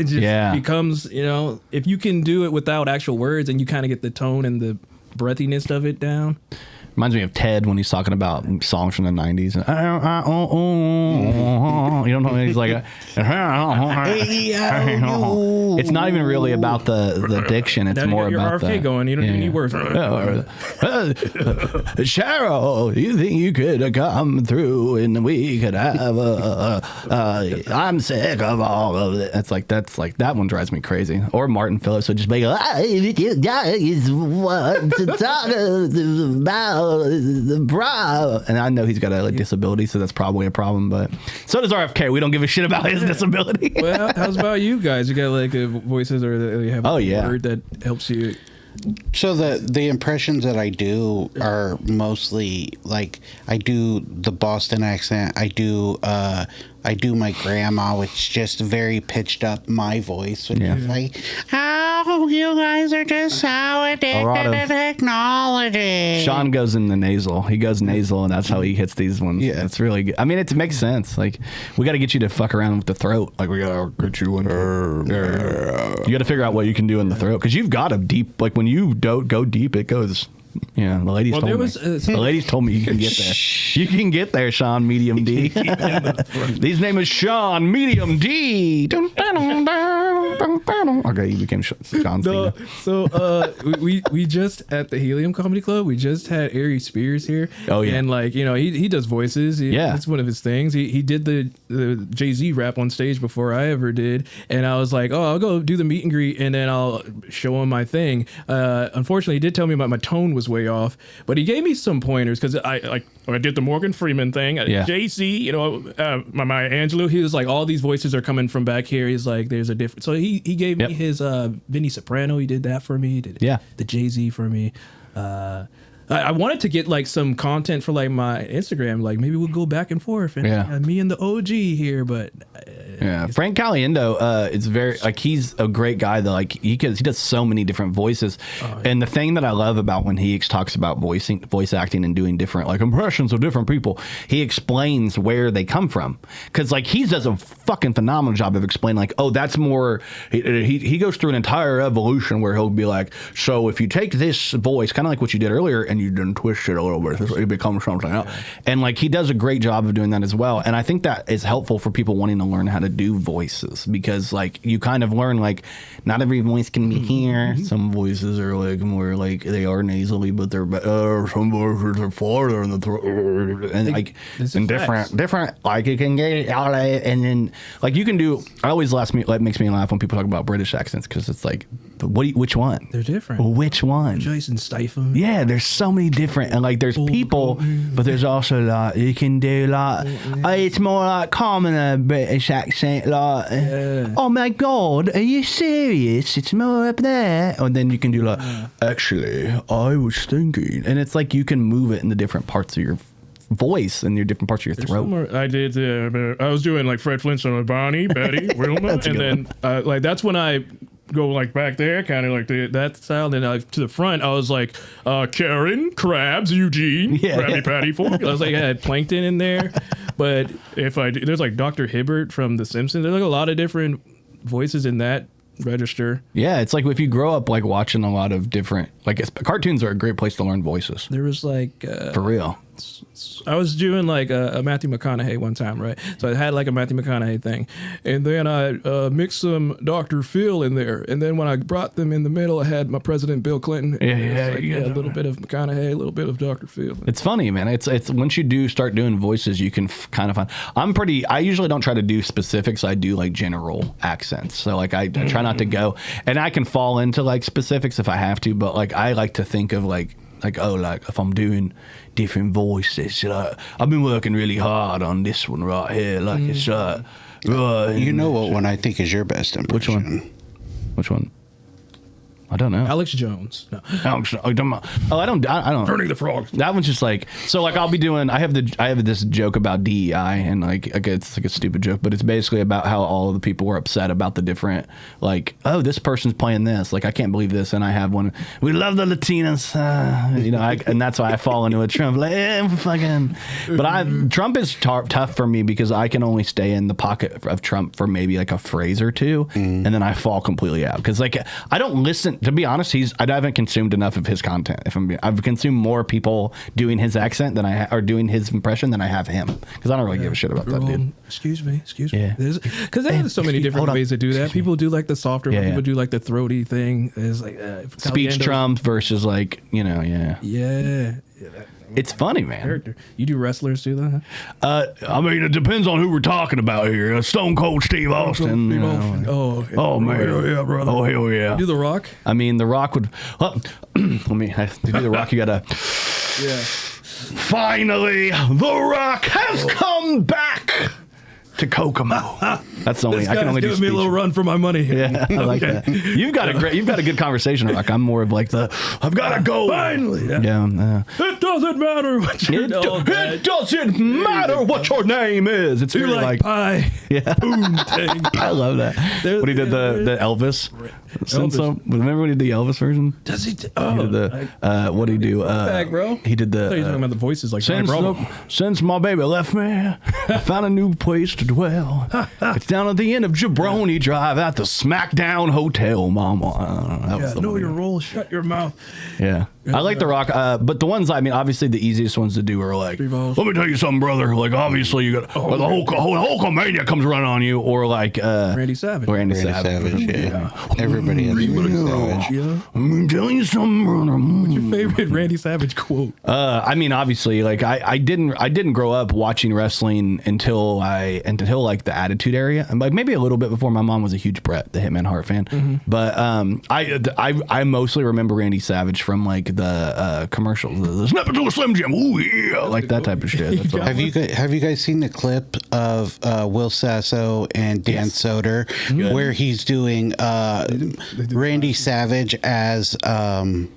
just becomes, if you can do it without actual words and you kind of get the tone and the breathiness of it down. Reminds me of Ted when he's talking about songs from the 90s. You don't know, he's like, it's not even really about the diction. It's more about the... going. You don't need any words. Cheryl, you think you could come through and we could have I'm sick of all of it. That's like that one drives me crazy. Or Martin Phillips would just be like, if you guys want to talk about the bra, and I know he's got a disability, so that's probably a problem. But so does RFK. We don't give a shit about his disability. Well, how's about you guys? You got like voices, or you have a word that helps you? So the impressions that I do are mostly like I do the Boston accent. I do my grandma, which is just very pitched up my voice. Which is like, oh, you guys are just so addicted to technology. Sean goes in the nasal. He goes nasal, and that's how he hits these ones. Yeah, it's really good. I mean, it makes sense. Like, we got to get you to fuck around with the throat. Like, we got to get you in. You got to figure out what you can do in the throat, because you've got a deep. Like, when you don't go deep, it goes. Yeah, the ladies told me. The ladies told me you can get there. You can get there, Sean, medium D. His name is Sean, medium D. Okay, you became Sean Cena. So we just at the Helium Comedy Club, we just had Ari Spears here. Oh yeah, and like he does voices. It's one of his things. He did the Jay-Z rap on stage before I ever did, and I was like, oh, I'll go do the meet and greet, and then I'll show him my thing. Unfortunately, he did tell me my tone was way off, but he gave me some pointers, because I did the Morgan Freeman thing. JC, my Maya Angelou. He was like, all these voices are coming from back here. He's like, there's a different. So he gave me his Vinny Soprano. He did that for me. He did the Jay-Z for me. I wanted to get like some content for like my Instagram. Like maybe we'll go back and forth, and me and the OG here. But Frank Caliendo is very like, he's a great guy that like he does so many different voices. And the thing that I love about when he talks about voice acting and doing different like impressions of different people, he explains where they come from, because like he does a fucking phenomenal job of explaining like, oh, that's more. He goes through an entire evolution where he'll be like, so if you take this voice, kind of like what you did earlier, and you didn't twist it a little bit, it becomes something else. And like he does a great job of doing that as well. And I think that is helpful for people wanting to learn how to do voices, because like you kind of learn like not every voice can be here. Some voices are like more like they are nasally, but they're better. Some voices are farther in the throat, and like and different like you can get out of it. And then like you can do. I always makes me laugh when people talk about British accents, because it's like, which one? They're different. Which one? Jason Statham. Yeah, there's so many different, and like there's people, but there's also like you can do like it's more like common British accent, like oh my god, are you serious? It's more up there. And then you can do like actually I was thinking, and it's like you can move it in the different parts of your voice and your different parts of your throat. I did. I was doing like Fred Flintstone with Bonnie, Betty, Wilma, and then like that's when I go like back there, kind of like that style. Then to the front, I was like Karen, Krabs, Eugene, Krabby Patty Fork. I was like, I had Plankton in there. But there's like Dr. Hibbert from The Simpsons. There's like a lot of different voices in that register. Yeah, it's like if you grow up like watching a lot of different, like cartoons are a great place to learn voices. There was like for real. I was doing like a Matthew McConaughey one time, right? So I had like a Matthew McConaughey thing, and then I mixed some Dr. Phil in there, and then when I brought them in the middle, I had my President Bill Clinton. A little bit of McConaughey, a little bit of Dr. Phil. It's funny, man. It's once you start doing voices, you can kind of find. I usually don't try to do specifics. I do like general accents. So like I try not to go, and I can fall into like specifics if I have to, but like I like to think of like if I'm doing different voices, like I've been working really hard on this one right here, like it's you know what one I think is your best impression? Which one? I don't know. Alex Jones. No. I don't. Burning the Frog. That one's just like, so like I'll be doing, I have this joke about DEI, and like it's like a stupid joke, but it's basically about how all of the people were upset about the different, like, oh, this person's playing this, like I can't believe this, and I have one, we love the Latinas, and that's why I fall into a Trump, like, fucking, but Trump is tough for me because I can only stay in the pocket of Trump for maybe like a phrase or two, and then I fall completely out, because like I don't listen. to be honest, I haven't consumed enough of his content. I've consumed more people doing his accent than or doing his impression than I have him, because I don't really give a shit about that dude. Excuse me. Yeah. Because there's so many different ways to do that. People do like the softer one. People do like the throaty thing. There's like speech trump versus like, Yeah. It's funny, man. Character. You do wrestlers too, though? I mean, it depends on who we're talking about here. Stone Cold Steve Austin. Oh man. Hell yeah, brother. Oh hell yeah. You do The Rock? I mean, The Rock would. To do The Rock, you gotta. Yeah. Finally, The Rock has come back to Kokomo. That's the only. I can only do giving me a little run for my money. Yeah, I like that. You've got a good conversation, Rock. I'm more of like I've got to go. Finally. Yeah. It doesn't matter what your It doesn't matter what your name is. It's very like pie. Yeah. Boom thing. I love that. When he did the Elvis. Remember when he did the Elvis version? Does he? What did he do? Back, bro. He did the. I thought you were talking about the voices like since my baby left me, I found a new place to dwell. It's down at the end of Jabroni Drive at the Smackdown Hotel, Mama. That was the know one. your role. Shut your mouth. Yeah. I like The Rock, but the ones, I mean, obviously the easiest ones to do are like, let me tell you something, brother. Like, obviously you got the Hulkamania comes running on you, or like Randy Savage. Randy Savage. Yeah. Everybody has Randy Savage. Yeah. Let me tell you something, brother. What's your favorite Randy Savage quote? I mean, obviously, like I didn't grow up watching wrestling until like the Attitude Era, and like maybe a little bit before. My mom was a huge Bret the Hitman Hart fan, but I mostly remember Randy Savage from like the commercials, the snap into a Slim Jim, ooh yeah, like that type of shit. That's what Have you guys seen the clip of Will Sasso and Dan Soder where he's doing Randy Savage as the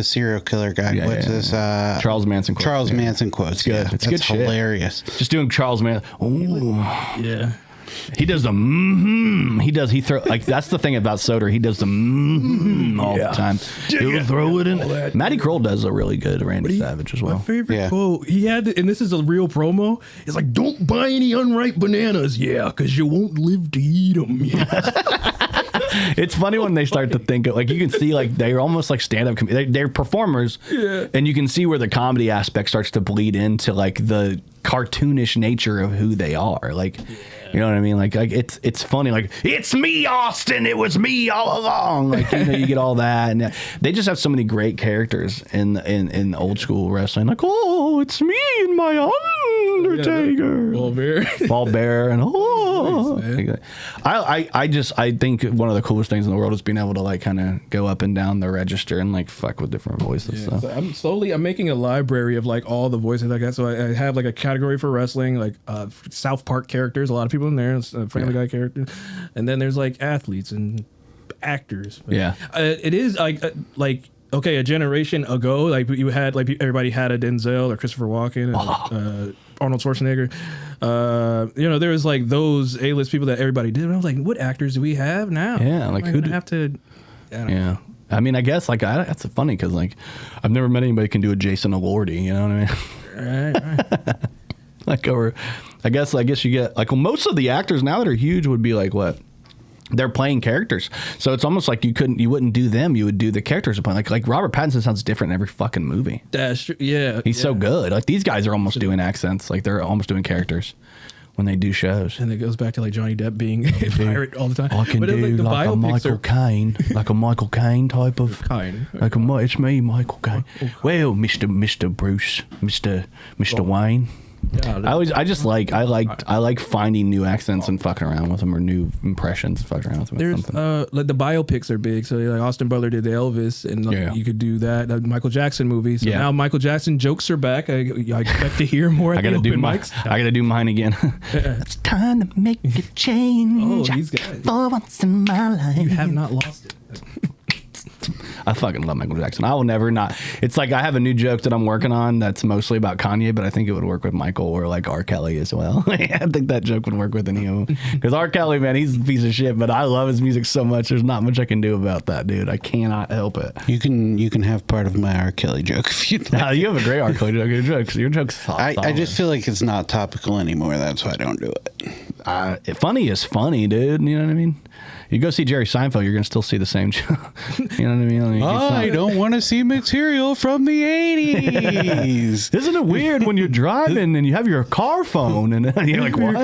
serial killer guy? What's this? Charles Manson quotes. Charles Manson quotes. It's good. It's that's good hilarious. Shit. Just doing Charles Manson. Ooh. Yeah. He does the he throw like that's the thing about Soder. He does the all the time. He'll throw it in. Matty Kroll does a really good Randy Savage as well. My favorite quote he had, and this is a real promo. It's like, "Don't buy any unripe bananas, because you won't live to eat them." It's funny when they start to think of, like, you can see like they're almost like stand-up they're performers, and you can see where the comedy aspect starts to bleed into like the cartoonish nature of who they are. Like, you know what I mean? Like it's funny. Like, it's me, Austin. It was me all along. Like, you get all that, and they just have so many great characters in old school wrestling. Like, oh, it's me and my Undertaker, Ball Bear, and nice, I think one of the coolest things in the world is being able to like kind of go up and down the register and like fuck with different voices. Yeah, so I'm making a library of like all the voices I got. So I have like a category for wrestling, like South Park characters, a lot of people in there, Family Guy characters, and then there's like athletes and actors. But it is like okay, a generation ago, like you had like everybody had a Denzel or Christopher Walken and Arnold Schwarzenegger. There was like those A-list people that everybody did. And I was like, what actors do we have now? Yeah, like who have to? I don't know. I mean, I guess like that's funny because like I've never met anybody who can do a Jason Elordi. You know what I mean? Right. Like, or I guess you get like most of the actors now that are huge would be like what? They're playing characters, so it's almost like you wouldn't do them, you would do the characters upon. Like Robert Pattinson sounds different in every fucking movie. That's true. Yeah, he's so good. Like these guys are almost doing accents, like they're almost doing characters when they do shows. And it goes back to like Johnny Depp being a pirate all the time. I can do like a Michael Caine, like a Michael Caine type of Caine. Like it's me, Michael Caine. Well, Mr. Bruce, Mr. Wayne. Yeah, I like finding new accents and fucking around with them, or new impressions and fucking around with them. There's like the biopics are big, so like Austin Butler did the Elvis, and you could do that. Michael Jackson movie. So now Michael Jackson jokes are back. I expect to hear more. I gotta do mine again. It's time to make a change. These guys. For once in my life, you have not lost it. I fucking love Michael Jackson. I will never not. It's like I have a new joke that I'm working on that's mostly about Kanye, but I think it would work with Michael or like R. Kelly as well. I think that joke would work with any of them. Because R. Kelly, man, he's a piece of shit, but I love his music so much. There's not much I can do about that, dude. I cannot help it. You can have part of my R. Kelly joke if you'd like. You have a great R. Kelly joke. Your joke's solid. I just feel like it's not topical anymore. That's why I don't do it. Funny is funny, dude. You know what I mean? You go see Jerry Seinfeld, you're gonna still see the same joke. You know what I mean? I don't want to see material from the 80s. Isn't it weird when you're driving and you have your car phone and you're like, what?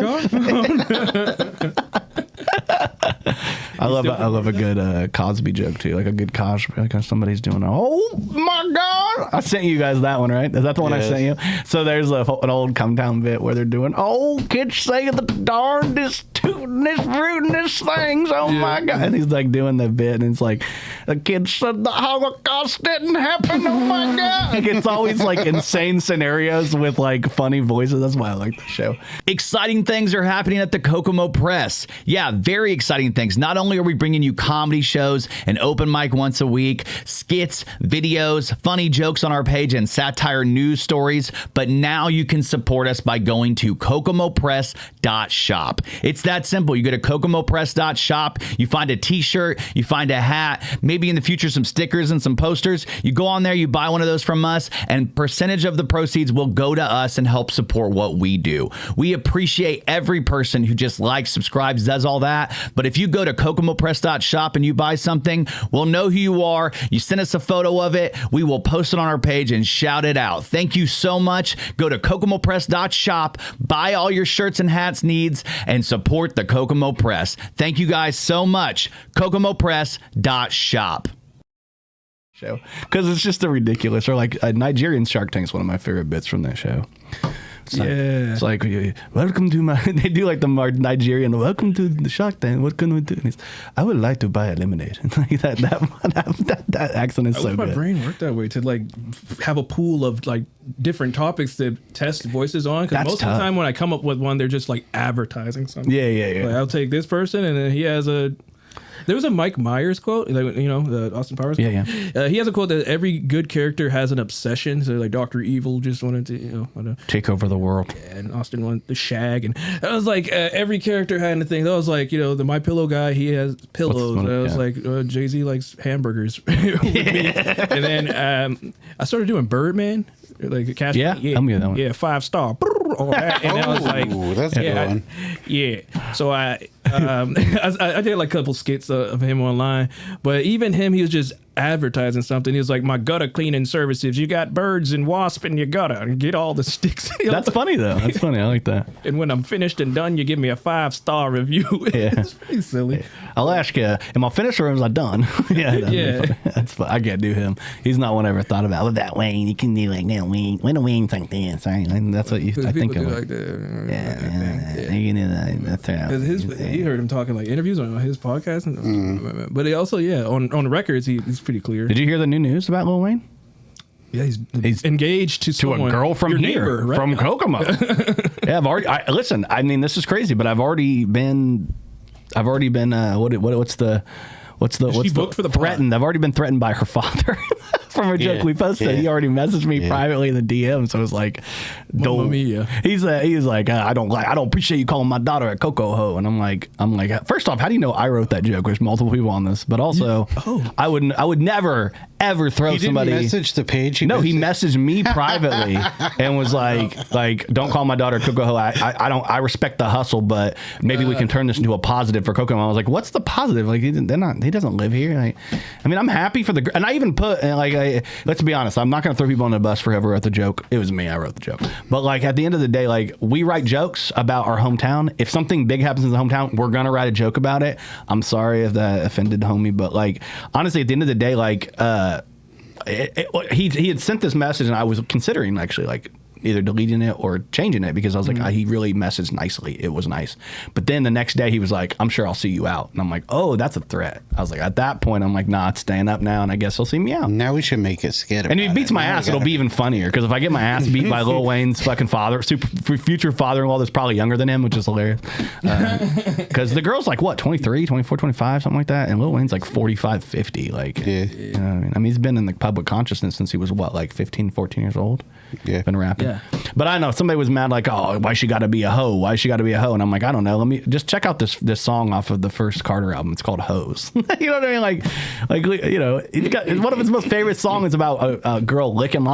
I love a good Cosby joke too, like a good Cosby, like somebody's doing. Oh my God! I sent you guys that one, right? Is that the one I sent you? So there's an old Come Down bit where they're doing, oh, kids say the darndest, tootinest, rootinest things. Oh my God! And he's like doing the bit, and it's like the kid said the Holocaust didn't happen. Oh my God! Like it's always like insane scenarios with like funny voices. That's why I like the show. Exciting things are happening at the Kokomo Press. Yeah, very exciting things. Not only are we bringing you comedy shows, an open mic once a week, skits, videos, funny jokes on our page, and satire news stories, but now you can support us by going to kokomopress.shop. It's that simple. You go to kokomopress.shop, you find a t-shirt, you find a hat, maybe in the future some stickers and some posters. You go on there, you buy one of those from us, and percentage of the proceeds will go to us and help support what we do. We appreciate every person who just likes, subscribes, does all that. But if you go to kokomopress.shop and you buy something, we'll know who you are. You send us a photo of it. We will post it on our page and shout it out. Thank you so much. Go to kokomopress.shop, buy all your shirts and hats needs, and support the Kokomo Press. Thank you guys so much. kokomopress.shop. Show, because it's just a ridiculous, or like a Nigerian Shark Tank is one of my favorite bits from that show. It's like, welcome to my, they do like the Nigerian, welcome to the Shark Tank, what can we do? And I would like to buy a lemonade. Like that accent is so good. My brain worked that way to like have a pool of like different topics to test voices on. Because most of the time when I come up with one, they're just like advertising something. Yeah. Like, I'll take this person, and then he has there was a Mike Myers quote, like, you know, the Austin Powers quote. Yeah. He has a quote that every good character has an obsession. So like Dr. Evil just wanted to, you know, take over the world. Yeah, and Austin wanted the shag, and I was like, every character had a thing. That was like, you know, the My Pillow guy, he has pillows. And I was like, Jay-Z likes hamburgers. And then I started doing Birdman. Like Cash, I'm good that one. Yeah, 5-star. And I was like, that's a good one. So I did like a couple skits of him online, but even him, he was just advertising something. He was like, my gutter cleaning services. You got birds and wasps in your gutter, and get all the sticks. That's funny though. That's funny. I like that. And when I'm finished and done, you give me a 5-star review. It's pretty silly. Yeah. I'll ask you, am I finished or am I done? That's fun. I can't do him. He's not one I ever thought about. With that Wayne, you can do like that Wayne. When a Wayne's like this, right? And that's what I think of. Like that. You can do that. That's he heard him talking like interviews on his podcast, but he also on records he's pretty clear. Did you hear the new news about Lil Wayne? Yeah, he's engaged to a girl from here, neighbor, right? From Kokomo. Yeah, listen. I mean, this is crazy, but I've already been. What's the booked for the threatened? I've already been threatened by her father from a joke we posted. Yeah. He already messaged me privately in the DM, so it was like, don't. He's like, I don't appreciate you calling my daughter a Coco Ho, and I'm like, first off, how do you know I wrote that joke? There's multiple people on this, but also, I would never ever throw somebody. He didn't message the page. He messaged me privately and was like, don't call my daughter Coco Ho. I respect the hustle, but maybe we can turn this into a positive for Kokomo. I was like, what's the positive? Like, he doesn't live here. Like, I mean, I'm happy for and I even put let's be honest, I'm not going to throw people on the bus for whoever wrote the joke. It was me. I wrote the joke. But like at the end of the day, like we write jokes about our hometown. If something big happens in the hometown, we're going to write a joke about it. I'm sorry if that offended homie, but like honestly, at the end of the day, like he had sent this message and I was considering actually like either deleting it or changing it because I was like, he really messaged nicely. It was nice. But then the next day he was like, I'm sure I'll see you out. And I'm like, oh, that's a threat. I was like, at that point, I'm like, nah, it's staying up now. And I guess he'll see me out. Now we should make it skit. And if he beats my ass, it'll be even funnier. Because if I get my ass beat by Lil Wayne's fucking future father-in-law that's probably younger than him, which is hilarious. Because the girl's like, what, 23, 24, 25, something like that. And Lil Wayne's like 45, 50. Like, you know what I mean? He's been in the public consciousness since he was what, like 15, 14 years old? Yeah. Been rapping. Yeah. But I know somebody was mad, like, oh, why she got to be a hoe? Why she got to be a hoe? And I'm like, I don't know. Let me just check out this song off of the first Carter album. It's called Hoes. You know what I mean? Like you know, one of his most favorite songs is about a girl licking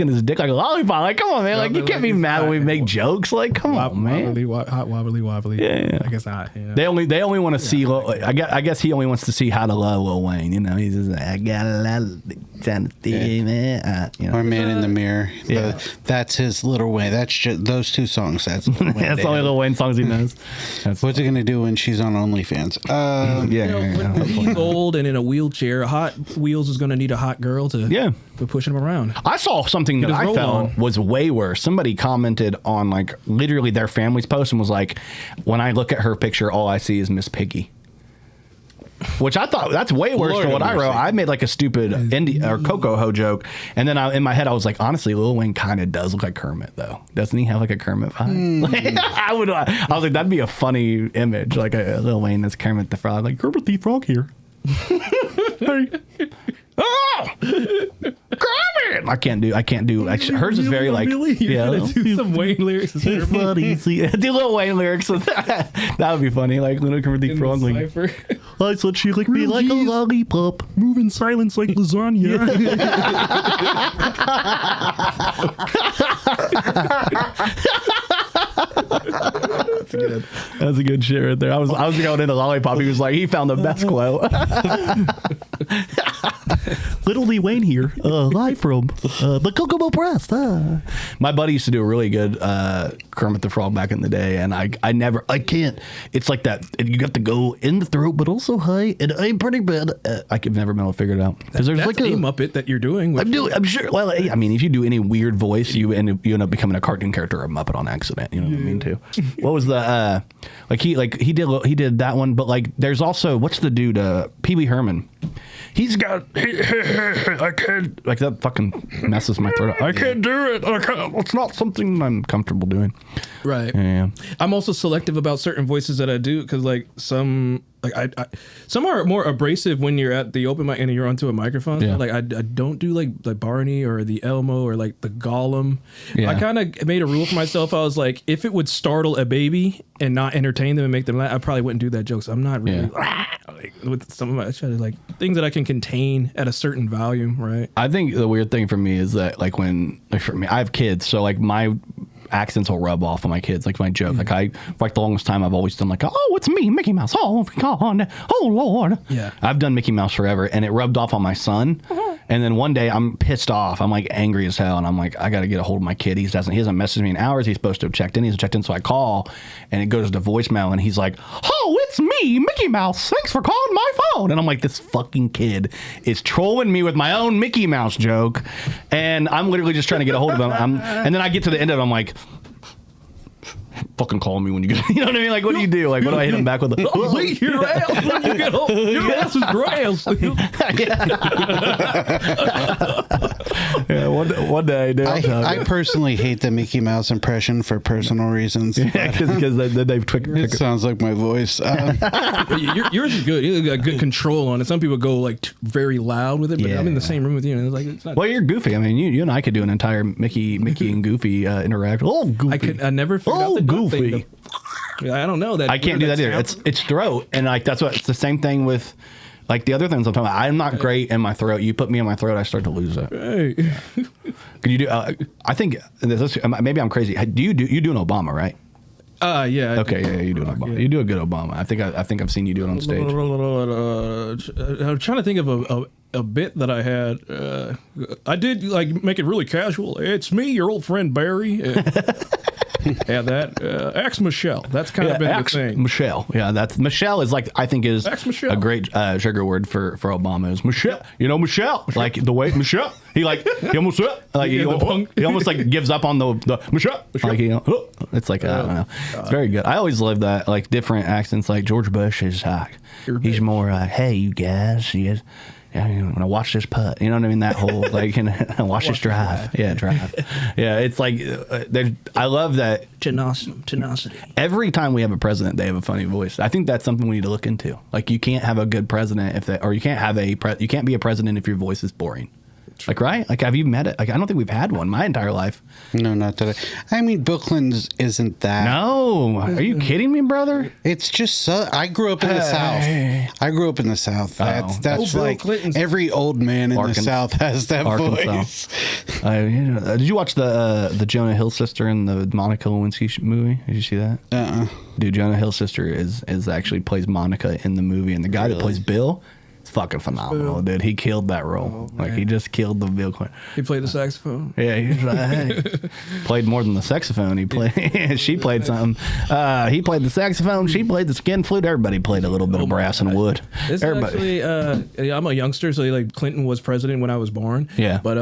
his dick like a lollipop. Like, come on, man. Like, you can't be mad when we make jokes. Like, come on, man. Wobbly. Yeah. I guess not. Yeah. They only want to see. I guess he only wants to see How to Love Lil Wayne. You know, he's just like, I got a lot of time to see, man. You know. Or Man in the Mirror. Yeah. That's his Little Wayne. That's just those two songs. That's Lil Wayne. That's the only Lil Wayne songs he knows. What's it gonna do when she's on OnlyFans? When he's old and in a wheelchair, Hot Wheels is going to need a hot girl to pushing him around. I saw something that I felt was way worse. Somebody commented on like literally their family's post and was like, when I look at her picture, all I see is Miss Piggy. Which I thought that's way worse than what I wrote. I made like a stupid Coco Ho joke, and then in my head I was like, honestly, Lil Wayne kind of does look like Kermit, though. Doesn't he have like a Kermit vibe? I was like, that'd be a funny image, like a Lil Wayne as Kermit the Frog, like Kermit the Frog here. Oh, Kermit! I can't do. Actually, hers is very like, do some Wayne lyrics. Funny. Do Lil Wayne lyrics. That would be funny. Like little Kermit the Frog. Like, I thought she licked me like a lollipop. Move in silence like lasagna. That's a good shit right there. I was going into lollipop. He was like, he found the best quote. Little Lee Wayne here, live from the Kokomo Press. My buddy used to do a really good Kermit the Frog back in the day, and I can't. It's like that. You got to go in the throat, but also high, and I'm pretty bad. I could never been able to figure it out because there's like a Muppet that you're doing. I'm sure. Well, I mean, if you do any weird voice, you end up becoming a cartoon character or a Muppet on accident. You know what I mean too. What was the he did that one, but like there's also what's the dude Pee Wee Herman. He's got I can't like that fucking messes my throat up. I can't do it. It's not something I'm comfortable doing. Right. Yeah. I'm also selective about certain voices that I do because like some some are more abrasive when you're at the open mic and you're onto a microphone. Yeah. Like I don't do like Barney or the Elmo or like the Gollum. Yeah. I kind of made a rule for myself. I was like, if it would startle a baby and not entertain them and make them laugh, I probably wouldn't do that joke. So I'm not really like, with some of my like things that I can contain at a certain volume. Right. I think the weird thing for me is that like when like for me, I have kids, so like my accents will rub off on my kids, like my joke. Like for like the longest time, I've always done like, oh, it's me, Mickey Mouse. Oh God, oh Lord. Yeah. I've done Mickey Mouse forever, and it rubbed off on my son. And then one day I'm pissed off. I'm like angry as hell, and I'm like, I got to get a hold of my kid. He hasn't messaged me in hours. He's supposed to have checked in. He's checked in, so I call, and it goes to voicemail, and he's like, oh, it's me, Mickey Mouse. Thanks for calling my phone. And I'm like, this fucking kid is trolling me with my own Mickey Mouse joke, and I'm literally just trying to get a hold of him. And then I get to the end of it, I'm like, fucking call me when you get, you know what I mean? Like, what do you do? Like, what do I hit him back with? Wait, your ass when you get home. Your ass is grass. Yeah, one day, dude. I personally hate the Mickey Mouse impression for personal reasons. Yeah, because they've It sounds like my voice. Yours is good. You got good control on it. Some people go like very loud with it, but I'm in the same room with you, and it's like it's not. Well, you're Goofy. I mean, you and I could do an entire Mickey and Goofy interaction. Oh, Goofy. I never figured out the Goofy. thing. I don't know that. I can't do that either. It's throat, and like that's what it's the same thing with. Like the other things I'm talking about, I'm not great in my throat. You put me in my throat, I start to lose it. Hey. Can you do? I think maybe I'm crazy. You do an Obama, right? Yeah. Okay, yeah, you do an Obama. Yeah. You do a good Obama. I think I've seen you do it on stage. I'm trying to think of a bit that I had. I did like make it really casual. It's me, your old friend Barry. Yeah, that Axe Michelle. That's kind of been the thing. Michelle. Yeah, that's Michelle is like I think is a great trigger word for Obama is Michelle. You know Michelle, like the way Michelle. He almost like he almost like gives up on the Michelle. Like it's like I don't know. It's very good. I always love that like different accents. Like George Bush is like he's more hey you guys. He is. Yeah, I'm gonna watch this putt. You know what I mean? That whole like, watch this drive. Yeah, drive. Yeah, it's like I love that tenacity. Every time we have a president, they have a funny voice. I think that's something we need to look into. Like, you can't have a good president you can't have you can't be a president if your voice is boring. Like, right? Like, have you met it? Like, I don't think we've had one my entire life. No, not that. I mean, Bill Clinton isn't that. No. Are you kidding me, brother? It's just I grew up in the South. I grew up in the South. That's Bill like Clinton's- every old man in the South has that voice. Did you watch the Jonah Hill sister in the Monica Lewinsky movie? Did you see that? Dude, Jonah Hill's sister is actually plays Monica in the movie, and the guy that plays Bill is fucking phenomenal, dude. He killed that role. Like, he just killed the Bill Clinton. He played the saxophone. Yeah, he was like, hey. Played more than the saxophone. He played. She played something. He played the saxophone. She played the skin flute. Everybody played a little bit of brass and wood. This Everybody. actually, I'm a youngster, so like Clinton was president when I was born. Yeah. But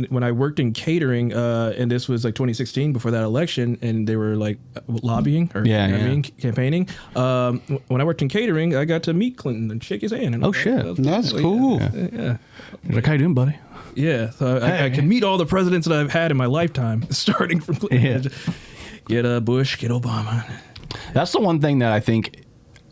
when I worked in catering, and this was like 2016 before that election, and they were like lobbying or campaigning. When I worked in catering, I got to meet Clinton and shake his hand. And shit. That's cool. Yeah. He's like, how you doing, buddy? Yeah, so I can meet all the presidents that I've had in my lifetime, starting from Clinton. Yeah. Get Bush, get Obama. That's the one thing that I think.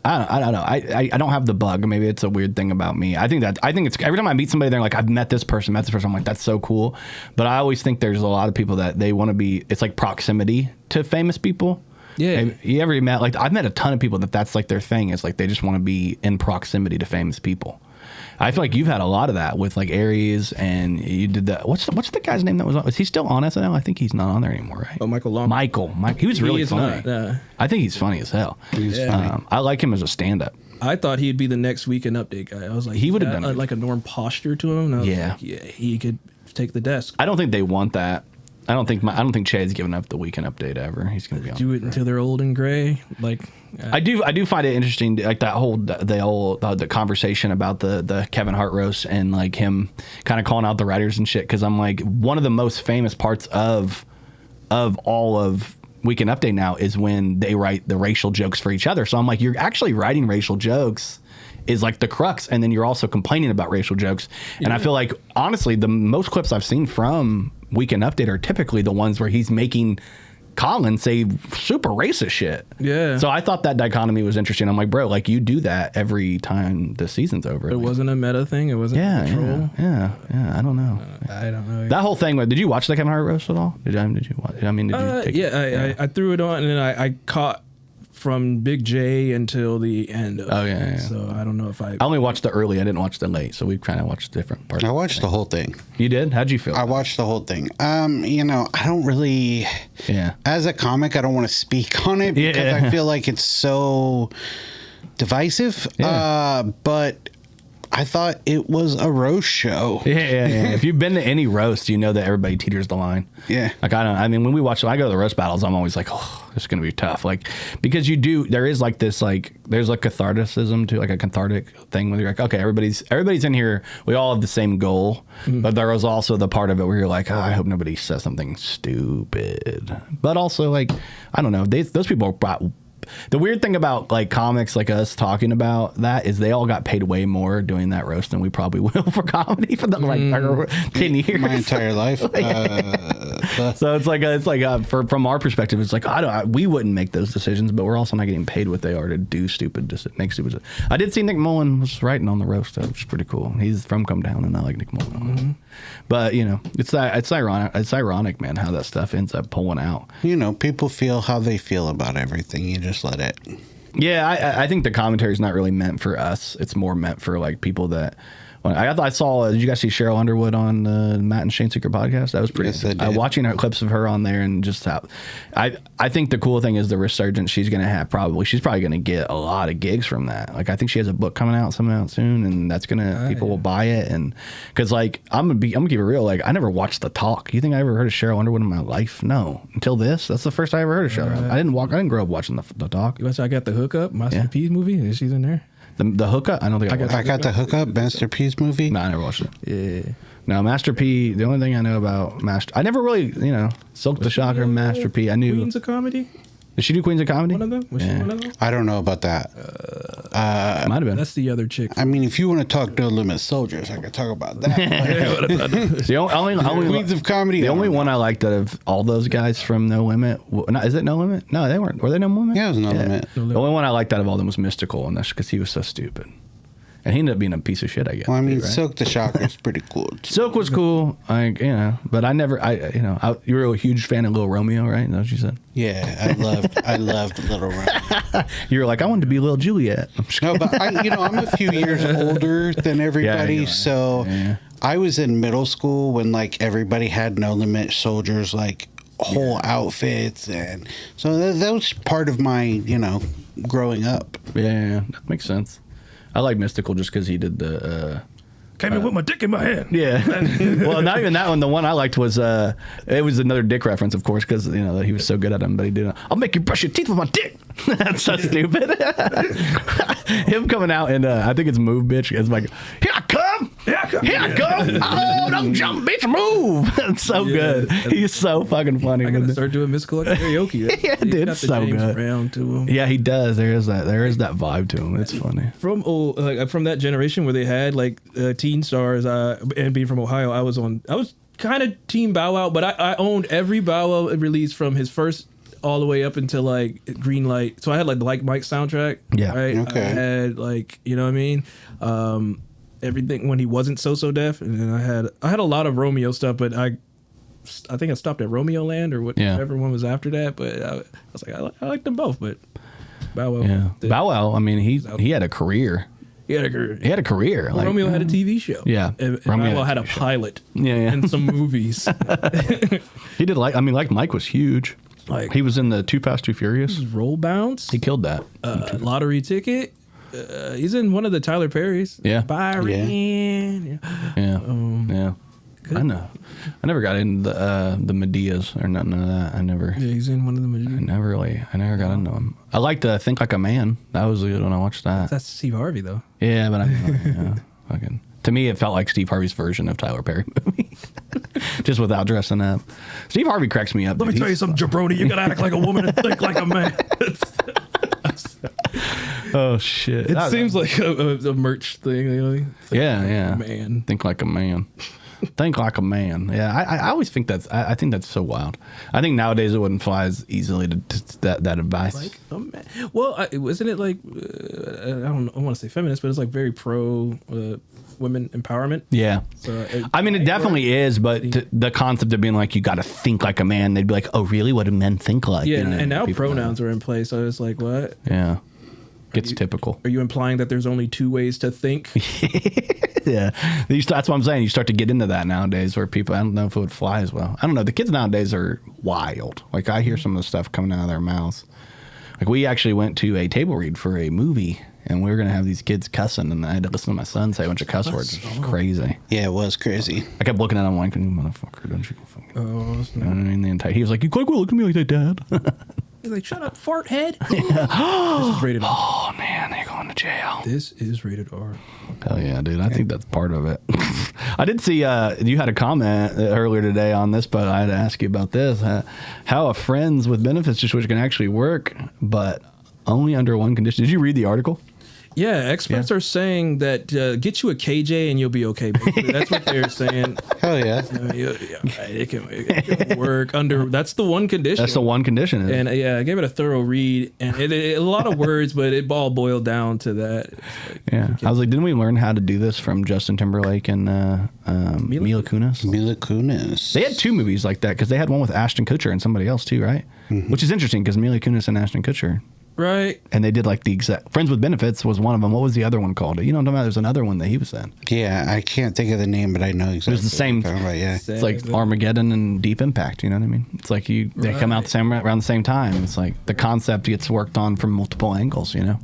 I don't know. I don't have the bug. Maybe it's a weird thing about me. I think it's every time I meet somebody, they're like, I've met this person. I'm like, that's so cool. But I always think there's a lot of people that they want to be. It's like proximity to famous people. Yeah. You ever met, like, I've met a ton of people that's like their thing. It's like they just want to be in proximity to famous people. I feel like you've had a lot of that with like Aries, and you did that. What's the guy's name that was on? Is he still on SNL? I think he's not on there anymore, right? Oh, Michael Long. Michael. He was really funny. I think he's funny as hell. He's funny. I like him as a stand-up. I thought he'd be the next Weekend Update guy. I was like, He would have done like a Norm posture to him. And I was like, yeah, he could take the desk. I don't think they want that. I don't think Chad's giving up the Weekend Update ever. He's gonna be on. Do it until they're old and gray. Like, I do find it interesting, like that whole the conversation about the Kevin Hart roast and like him kind of calling out the writers and shit. Because I'm like, one of the most famous parts of all of Weekend Update now is when they write the racial jokes for each other. So I'm like, you're actually writing racial jokes is like the crux, and then you're also complaining about racial jokes. And I feel like, honestly, the most clips I've seen from Weekend Update are typically the ones where he's making Colin say super racist shit. Yeah. So I thought that dichotomy was interesting. I'm like, bro, like, you do that every time the season's over. It wasn't a meta thing. It wasn't a troll. Yeah. I don't know. I don't know. That whole thing. Did you watch the Kevin Hart roast at all? Did you watch? I mean, did you take it? I threw it on, and then I caught from Big J until the end of it. So I don't know if I only watched the early. I didn't watch the late. So we kind of watched different parts. I watched the whole thing. You did? How'd you feel? I watched the whole thing. I don't really. Yeah. As a comic, I don't want to speak on it because I feel like it's so divisive. Yeah. But I thought it was a roast show. Yeah. If you've been to any roast, you know that everybody teeters the line. Yeah. Like, when we watch, I go to the roast battles, I'm always like, oh, this is going to be tough. Like, because there is like this, like, there's like catharticism to, like, a cathartic thing where you're like, okay, everybody's in here. We all have the same goal. But there was also the part of it where you're like, oh, I hope nobody says something stupid. But also, like, I don't know. Those people brought. The weird thing about like comics like us talking about that is they all got paid way more doing that roast than we probably will for comedy for the like 10 years. My entire life. So it's like from our perspective, it's like we wouldn't make those decisions, but we're also not getting paid what they are to do make stupid. I did see Nick Mullen was writing on the roast. That was pretty cool. He's from Come Down, and I like Nick Mullen. But it's ironic. It's ironic, man, how that stuff ends up pulling out. People feel how they feel about everything. You just let it. Yeah, I think the commentary is not really meant for us. It's more meant for like people that. I saw. Did you guys see Cheryl Underwood on Matt and Shane Secret podcast? That was pretty. Yes, I did. Watching her clips of her on there and just how. I think the cool thing is the resurgence she's going to have. She's probably going to get a lot of gigs from that. Like, I think she has a book coming out soon, and that's people will buy it. And because like I'm gonna keep it real. Like, I never watched The Talk. You think I ever heard of Cheryl Underwood in my life? No, until this. That's the first I ever heard of Cheryl. I didn't grow up watching The Talk. I got the hookup. Master P's movie. She's in there. The hookup? I don't think I got the hookup. Master P's movie. No, I never watched it. Yeah. No, Master P. The only thing I know about I never really, Silk the Shocker, Master P. I knew. Queens of Comedy. Did she do Queens of Comedy? One of them? Was she one of them? I don't know about that. Might have been. That's the other chick. I mean, if you want to talk No Limit Soldiers, I could talk about that. The only Queens of Comedy. The only one I liked out of all those guys from No Limit. Is it No Limit? No, they weren't. Were they No Limit? Yeah, it was No Limit. The only one I liked out of all of them was Mystical, and that's because he was so stupid. And he ended up being a piece of shit, I guess. Well, I mean, right? Silk the Shocker is pretty cool. Too. Silk was cool, but I never, you were a huge fan of Little Romeo, right? Is that what you said? Yeah, I loved Little Romeo. You were like, I wanted to be Little Juliet. No, but I'm a few years older than everybody, so I was in middle school when like everybody had No Limit Soldiers like whole outfits, and so that was part of my growing up. Yeah, that makes sense. I like Mystical just because he did the. Came in with my dick in my hand. Yeah. Well, not even that one. The one I liked was it was another dick reference, of course, because he was so good at them. But he did. I'll make you brush your teeth with my dick. That's so stupid. Him coming out and I think it's Move, bitch. It's like, here I come. Here I come. Oh, don't jump, bitch, move. That's so good. He's so fucking funny. I gotta start doing Mystical karaoke. Yeah, dude, it's so good. Brown to him. Yeah, he does. There is that vibe to him. It's funny. From that generation where they had like teen stars, and being from Ohio, I was kind of Team Bow Wow, but I owned every Bow Wow release from his first all the way up until like Green Light. So I had like the Like Mike soundtrack. Yeah. Right. Okay. I had like, you know what I mean? Everything when he wasn't so deaf, and then I had a lot of Romeo stuff, but I think I stopped at Romeo Land or whatever one was after that. But I was like, I like them both, but Bow Wow. Yeah. Bow Wow. I mean, he had a career. He had a career. He had a career. Well, like, Romeo had a TV show. Yeah. And Romeo Bow Wow had had a a show. pilot. Yeah. And some movies. He did like Mike was huge. Like he was in the Too Fast, Too Furious. Roll Bounce. He killed that. Lottery Ticket. He's in one of the Tyler Perry's. Yeah. Byron. Yeah. Yeah. I know. I never got into the Medeas or none of that. I never. Yeah, he's in one of the. I never got into him. I liked Think Like a Man. That was good when I watched that. That's Steve Harvey though. Yeah, but fucking. To me, it felt like Steve Harvey's version of Tyler Perry movie, just without dressing up. Steve Harvey cracks me up. Let me tell you something, jabroni. You gotta act like a woman and think like a man. Oh shit! It seems like a merch thing. Yeah. Man, Think like a man. Think like a man. Yeah, I always think I think that's so wild. I think nowadays it wouldn't fly as easily to that advice. like a man. Well, wasn't it like I want to say feminist, but it's like very pro women empowerment. Yeah. So I mean, it definitely is, but the concept of being like, you got to think like a man, they'd be like, oh, really? What do men think like? Yeah, You know, and now people pronouns are in place, so it's like, what? Yeah. Gets typical. Are you implying that there's only two ways to think? Yeah. That's what I'm saying. You start to get into that nowadays where people, I don't know if it would fly as well. I don't know. The kids nowadays are wild. Like, I hear some of the stuff coming out of their mouths. Like, we actually went to a table read for a movie, and we were going to have these kids cussing, and I had to listen to my son say a bunch of cuss words. It was crazy. Yeah, it was crazy. I kept looking at him like, you motherfucker, don't you fucking... Oh, You know what I mean? He was like, you quite well look at me like that, Dad. he's like, shut up, fart head. This is rated R. Oh, man, they're going to jail. This is rated R. Hell yeah, dude. I think that's part of it. I did see you had a comment earlier today on this, but I had to ask you about this. How a friends with benefits situation can actually work, but only under one condition. Did you read the article? Yeah, experts are saying that get you a KJ and you'll be okay. Basically. That's what they're saying. Hell yeah. It can work under. That's the one condition. That's the one condition. And I gave it a thorough read, and a lot of words, but it all boiled down to that. Yeah, I was like, didn't we learn how to do this from Justin Timberlake and Mila Kunis? Mila Kunis. They had two movies like that because they had one with Ashton Kutcher and somebody else too, right? Mm-hmm. Which is interesting because Mila Kunis and Ashton Kutcher. Right. And they did like the exact Friends with Benefits was one of them. What was the other one called? You know what I'm talking about? There's another one that he was in. Yeah, I can't think of the name, but I know exactly. It was the same. What you're talking about, yeah. It's like Armageddon and Deep Impact. You know what I mean? It's like they come out around the same time. It's like the concept gets worked on from multiple angles. You know.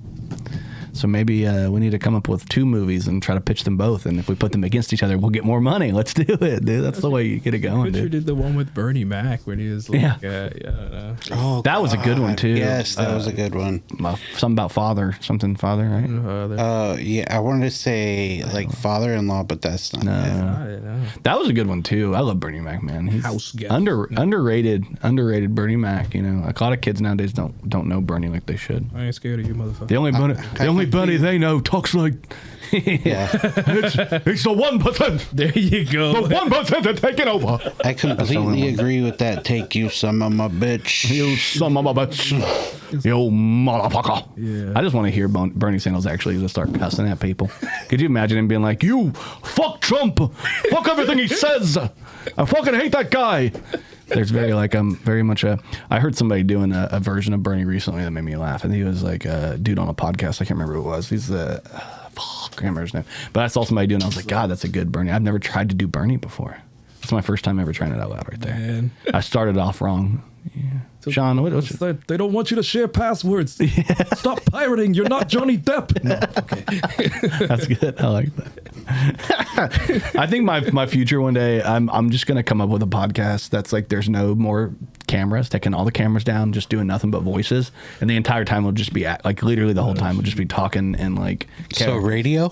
So maybe we need to come up with two movies and try to pitch them both. And if we put them against each other, we'll get more money. Let's do it, dude. That's the way you get it going, Kutcher dude. did the one with Bernie Mac when he was like, I don't know. Oh, that was a good one too. Yes, that was a good one. Something about father, right? Yeah, I wanted to say like father-in-law, but that's not it. I don't know. That was a good one too. I love Bernie Mac, man. He's House guest. underrated Bernie Mac. You know, a lot of kids nowadays don't know Bernie like they should. I ain't scared of you, motherfucker. The only bunny they know talks like Yeah. It's the 1%. There you go. The 1% are taking over. I completely agree with that take, you son of a bitch. You son of a bitch. You motherfucker. Yeah. I just want to hear Bernie Sanders actually just start cussing at people. Could you imagine him being like, you fuck Trump. Fuck everything he says. I fucking hate that guy. There's very much I heard somebody doing a version of Bernie recently that made me laugh, and he was like a dude on a podcast. I can't remember who it was. He's I can't remember his name. But I saw somebody doing it. I was like, God, that's a good Bernie. I've never tried to do Bernie before. It's my first time ever trying it out loud right there. Man. I started off wrong. Yeah. Sean, what's It's like they don't want you to share passwords. Stop pirating. You're not Johnny Depp. No, okay. That's good. I like that. I think my future one day, I'm just gonna come up with a podcast that's like there's no more cameras, taking all the cameras down, just doing nothing but voices, and the entire time will just be like literally the whole time we'll just be talking and like. So radio?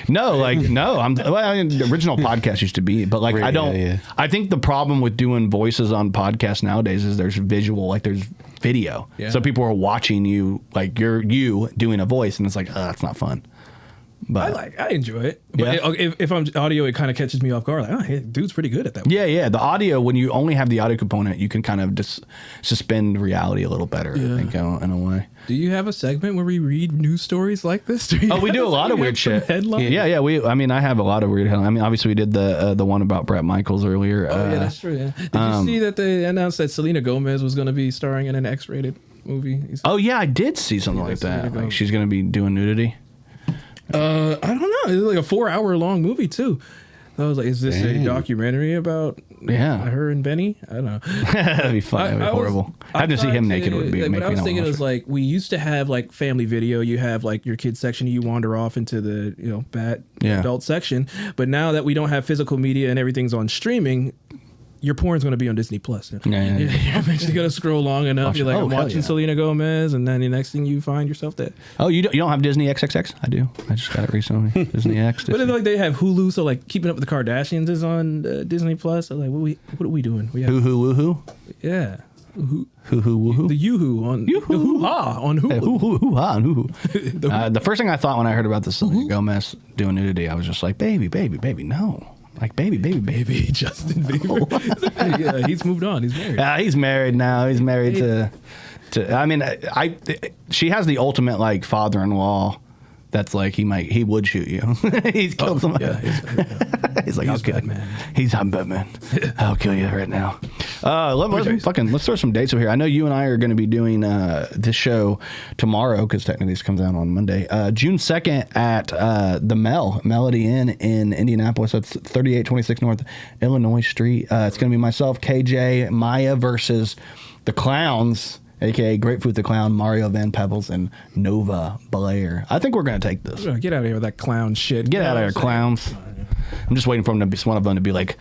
No, the original podcast used to be, but like I don't. Yeah. I think the problem with doing voices on podcasts nowadays is there's visual, like there's video, so people are watching you, like you're doing a voice, and it's like that's not fun. But I enjoy it. But if I'm audio, it kind of catches me off guard. Like, hey, dude's pretty good at that. Yeah. The audio, when you only have the audio component, you can kind of just suspend reality a little better. I think in a way. Do you have a segment where we read news stories like this? We do a lot of weird shit. Headlines? Yeah. I have a lot of weird headlines. I mean, obviously we did the one about Bret Michaels earlier. Yeah, that's true. Yeah. Did you see that they announced that Selena Gomez was going to be starring in an X-rated movie? Oh yeah, I did see something like that. Like she's going to be doing nudity. I don't know. It's like a 4-hour-long movie too. So I was like, is this a documentary about her and Benny? I don't know. That'd be fun. That'd be horrible. Having to see him naked would be. But I was thinking, it was like we used to have like family video. You have like your kids section. You wander off into the bad adult section. But now that we don't have physical media and everything's on streaming, your porn's going to be on Disney Plus. You're eventually going to scroll long enough. You're like, I'm watching Selena Gomez, and then the next thing you find yourself that. Oh, you don't have Disney XXX? I do. I just got it recently. Disney X. But like they have Hulu, so like Keeping Up with the Kardashians is on Disney Plus. I was like, what are we doing? We have Hoo woohoo. Yeah. Hoo woohoo. The Yoo-hoo on the hoo-ha on Hulu. Hey, hoo-ha on Hoo-hoo. The first thing I thought when I heard about the Selena Gomez doing nudity, I was just like, baby, no. Like baby Justin Bieber. Yeah, he's moved on. He's married. He's married now. He's married to. I mean, she has the ultimate like father-in-law. That's like he would shoot you. He's killed somebody. Yeah, he's like, I'll kill you. He's Batman. I'll kill you right now. Let's throw some dates over here. I know you and I are going to be doing this show tomorrow because technically this comes out on Monday. June 2nd at the Melody Inn in Indianapolis. That's 3826 North Illinois Street. It's going to be myself, KJ, Maya versus the Clowns. A.K.A. Grapefruit the Clown, Mario Van Peebles, and Nova Blair. I think we're going to take this. Get out of here with that clown shit. Get out of here, clowns. I'm just waiting for one of them to be like,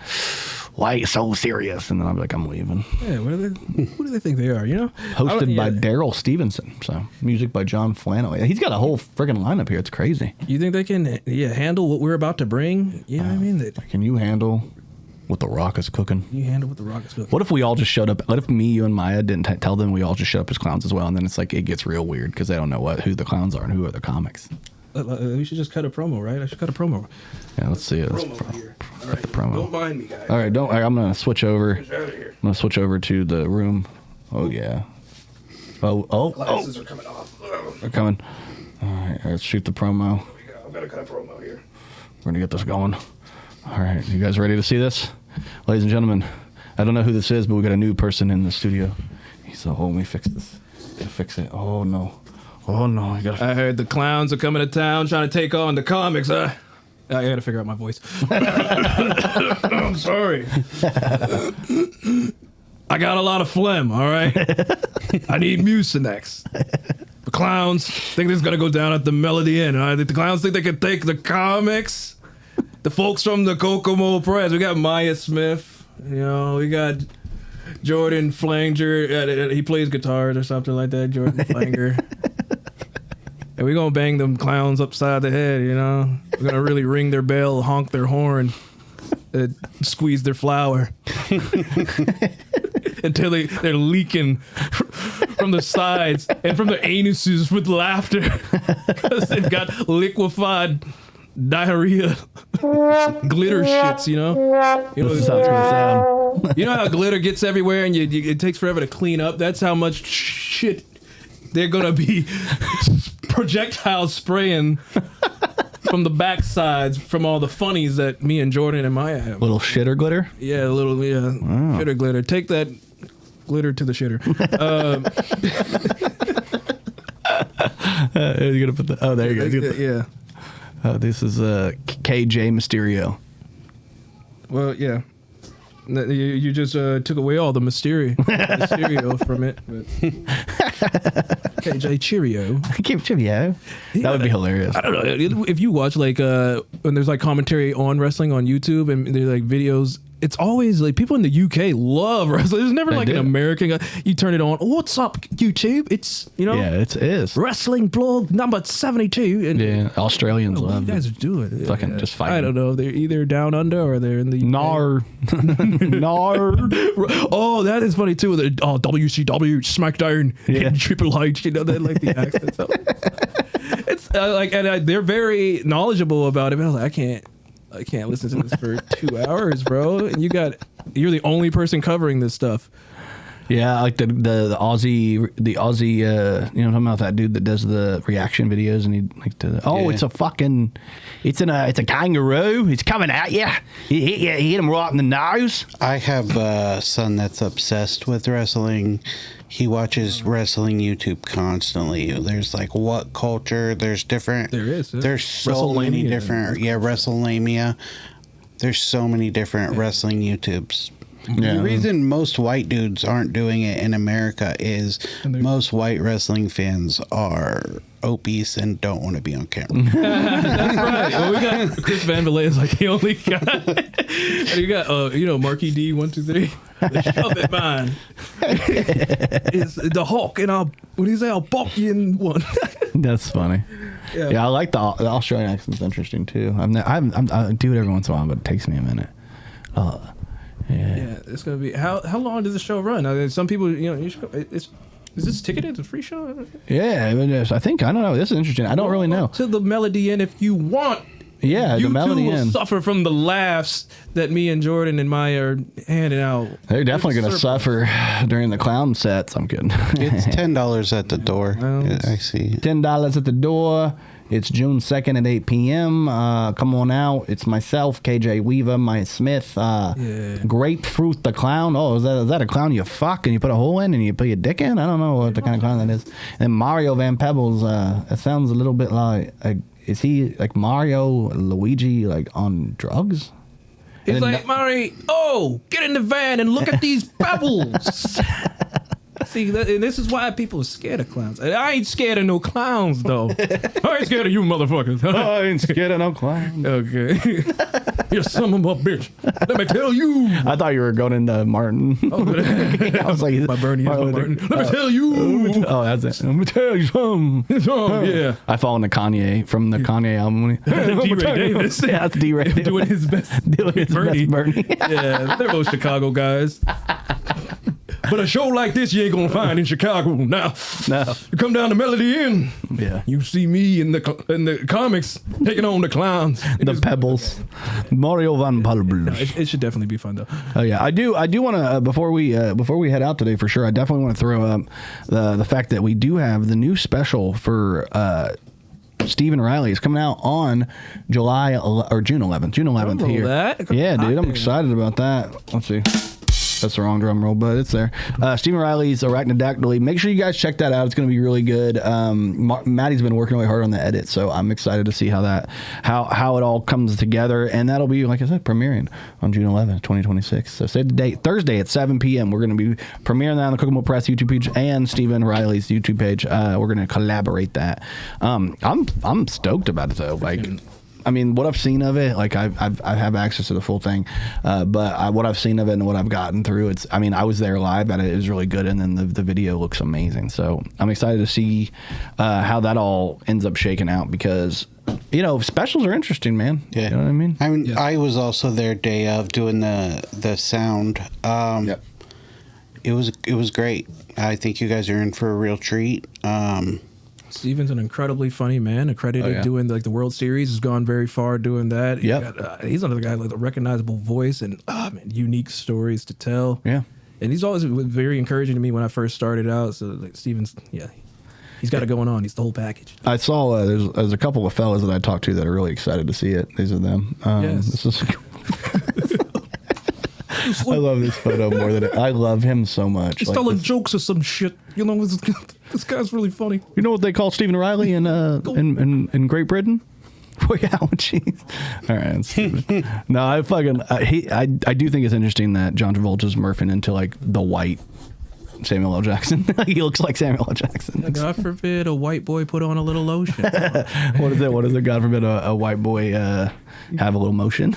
why are you so serious? And then I'll be like, I'm leaving. Yeah, who do they think they are, Hosted by Daryl Stevenson. So, music by John Flannelly. He's got a whole friggin' lineup here. It's crazy. You think they can handle what we're about to bring? You know what I mean? Can you handle what The Rock is cooking? You handle what The Rock is cooking. What if we all just showed up? What if me, you, and Maya didn't tell them we all just showed up as clowns as well? And then it's like, it gets real weird because they don't know who the clowns are and who are the comics. We should just cut a promo, right? I should cut a promo. Yeah, let's see it. Let's cut the promo. Don't mind me, guys. All right, I'm going to switch over. I'm going to switch over to the room. Oh, yeah. Glasses are coming off. They're coming. All right, let's shoot the promo. I've got to cut a promo here. We're going to get this going. All right, you guys ready to see this? Ladies and gentlemen, I don't know who this is, but we got a new person in the studio. Let me fix this. Fix it. Oh, no. I heard the clowns are coming to town trying to take on the comics, huh? I gotta figure out my voice. I'm sorry. I got a lot of phlegm, all right? I need Mucinex. The clowns think this is gonna go down at the Melody Inn, all right? The clowns think they can take the comics. The folks from the Kokomo Press. We got Maya Smith. We got Jordan Grainger. He plays guitars or something like that. Jordan Grainger. And we're going to bang them clowns upside the head, We're going to really ring their bell, honk their horn, squeeze their flower. Until they're leaking from the sides and from their anuses with laughter. Because they've got liquefied diarrhea glitter shits, you know? This is how it's gonna sound. You know how glitter gets everywhere and it takes forever to clean up? That's how much shit they're gonna be projectile spraying from the backsides from all the funnies that me and Jordan and Maya have. Little shitter glitter. Yeah, shitter glitter. Take that glitter to the shitter. You're gonna put the. Oh, there you go. Yeah. This is KJ Mysterio. Well, yeah. You just took away all the Mysterio from it. But. KJ Cheerio. Cheerio. That would be hilarious. I don't know. If you watch like when there's like commentary on wrestling on YouTube and there's like videos, it's always like people in the UK love wrestling. There's never like an American guy. You turn it on. What's up, YouTube? It's, you know. Yeah, it is. Wrestling blog number 72. And yeah, Australians what love you guys are doing. Fucking just fighting. I don't know. They're either down under or they're in the UK. Nar. Oh, that is funny too. WCW, SmackDown, and Triple H. You know, they like the accent. So. It's like, and they're very knowledgeable about it. But I was like, I can't listen to this for 2 hours, bro. And you're the only person covering this stuff. Yeah, like the Aussie, you know, talking about that dude that does the reaction videos, and he like it's a kangaroo. It's coming at you. He hit him right in the nose. I have a son that's obsessed with wrestling. He watches wrestling YouTube constantly. There's like What Culture. There's different. There is. There's so many different. Yeah, WrestleMania. There's so many different wrestling YouTubes. Yeah. The reason most white dudes aren't doing it in America is most white wrestling fans are obese and don't want to be on camera. That's right. Well, we got Chris Van Vliet is like the only guy. And you got Marky D 123. Shove it, man. It's the Hulk, and I'll balk you in one. That's funny. Yeah, I like the Australian accent's interesting too. I do it every once in a while, but it takes me a minute. Yeah, it's gonna be how long does the show run? Some people, is this ticketed? It's a free show? Yeah, I think I don't know. This is interesting. I don't really know. To the melody end if you want. Yeah, you the melody will end. Suffer from the laughs that me and Jordan and Maya are handing out. They're definitely going to suffer during the clown sets. I'm kidding. It's $10 at the door. I see. $10 at the door. It's June 2nd at 8 p.m. Come on out. It's myself, KJ Weaver, Maya Smith, Grapefruit the Clown. Oh, is that a clown you fuck and you put a hole in and you put your dick in? I don't know what the kind of clown that is. And Mario Van Peebles, it sounds a little bit like, is he like Mario, Luigi, like on drugs? He's like, Mario, get in the van and look at these pebbles. See, and this is why people are scared of clowns. I ain't scared of no clowns, though. I ain't scared of you motherfuckers. I ain't scared of no clowns. Okay. You're son of a bitch. Let me tell you. I thought you were going into Martin. I was like, my Bernie is my Martin. Let me tell you. Oh, that's it. Let me tell you something. Yeah. I fall into Kanye from the Kanye album. D-Ray Davis. Yeah, that's D-Ray. Doing his best. Best Bernie. Yeah, they're both Chicago guys. But a show like this you ain't gonna find in Chicago. Now, you come down to Melody Inn. Yeah, you see me in the comics taking on the clowns, the Pebbles, Mario Van Peebles. It should definitely be fun though. Oh yeah, I do want to before we head out today for sure. I definitely want to throw up the fact that we do have the new special for Stephen Riley is coming out on June 11th. June 11th here. That? Yeah, dude, I'm excited about that. Let's see. That's the wrong drum roll, but it's there. Stephen Riley's Arachnodactyly. Make sure you guys check that out. It's going to be really good. Maddie's been working really hard on the edit, so I'm excited to see how it all comes together. And that'll be, like I said, premiering on June 11th, 2026. So save the date. Thursday at 7 p.m. We're going to be premiering that on the Kokomo Press YouTube page and Stephen Riley's YouTube page. We're going to collaborate that. I'm stoked about it though. Like, I mean, what I've seen of it, like I have access to the full thing, but what I've seen of it and what I've gotten through, I was there live at it. It was really good, and then the video looks amazing. So I'm excited to see how that all ends up shaking out because, specials are interesting, man. Yeah. You know what I mean? I was also there day of doing the sound. Yep. It was great. I think you guys are in for a real treat. Steven's an incredibly funny man, accredited doing like the World Series, has gone very far doing that. Yep. He's another guy with a recognizable voice and unique stories to tell. Yeah. And he's always very encouraging to me when I first started out. So like Steven's, he's got it going on. He's the whole package. I saw there's a couple of fellas that I talked to that are really excited to see it. These are them. Yes. This is I love this photo more than I love him so much. He's telling jokes or some shit. You know, this guy's really funny. You know what they call Stephen Riley in Great Britain? Oh yeah, jeez. All right. No, I do think it's interesting that John Travolta's morphing into like the white Samuel L. Jackson. He looks like Samuel L. Jackson. God forbid a white boy put on a little lotion. What is it? God forbid a white boy have a little motion.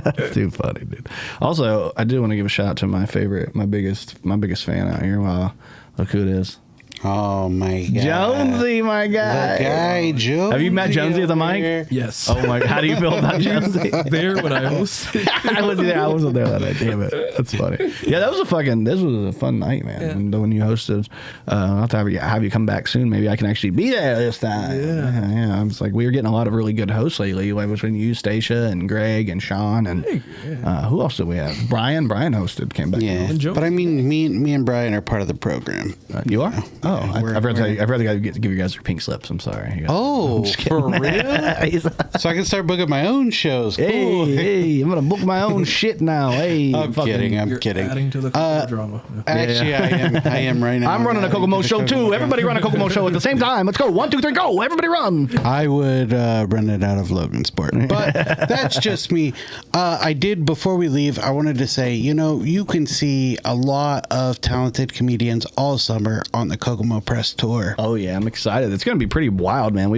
That's too funny, dude. Also, I do want to give a shout out to my biggest fan out here. Wow, look who it is. Oh my God, Jonesy, my guy. The guy, Jonesy. Have you met Jonesy at the mic? Here. Yes. Oh my! How do you feel about Jonesy? There when I was. I wasn't there that night. Damn it, that's funny. Yeah, this was a fun night, man. When you hosted, I'll have to have you come back soon. Maybe I can actually be there this time. Yeah. I was like, we were getting a lot of really good hosts lately. Like between you, Stacia, and Greg, and Sean, and who else did we have? Brian hosted, came back. Yeah, but I mean, me and Brian are part of the program. You are? Oh, I've rather give you guys your pink slips. I'm sorry. Oh, for real? So I can start booking my own shows. Cool. Hey, I'm gonna book my own shit now. Hey, I'm kidding. Adding to the drama. Actually, I am right now. I'm running a Kokomo show too. Everybody run a Kokomo show at the same time. Let's go. 1, 2, 3, go. Everybody run. I would run it out of Logansport, but that's just me. I did, before we leave, I wanted to say, you can see a lot of talented comedians all summer on the Kokomo Press Tour. Oh yeah, I'm excited. It's going to be pretty wild, man.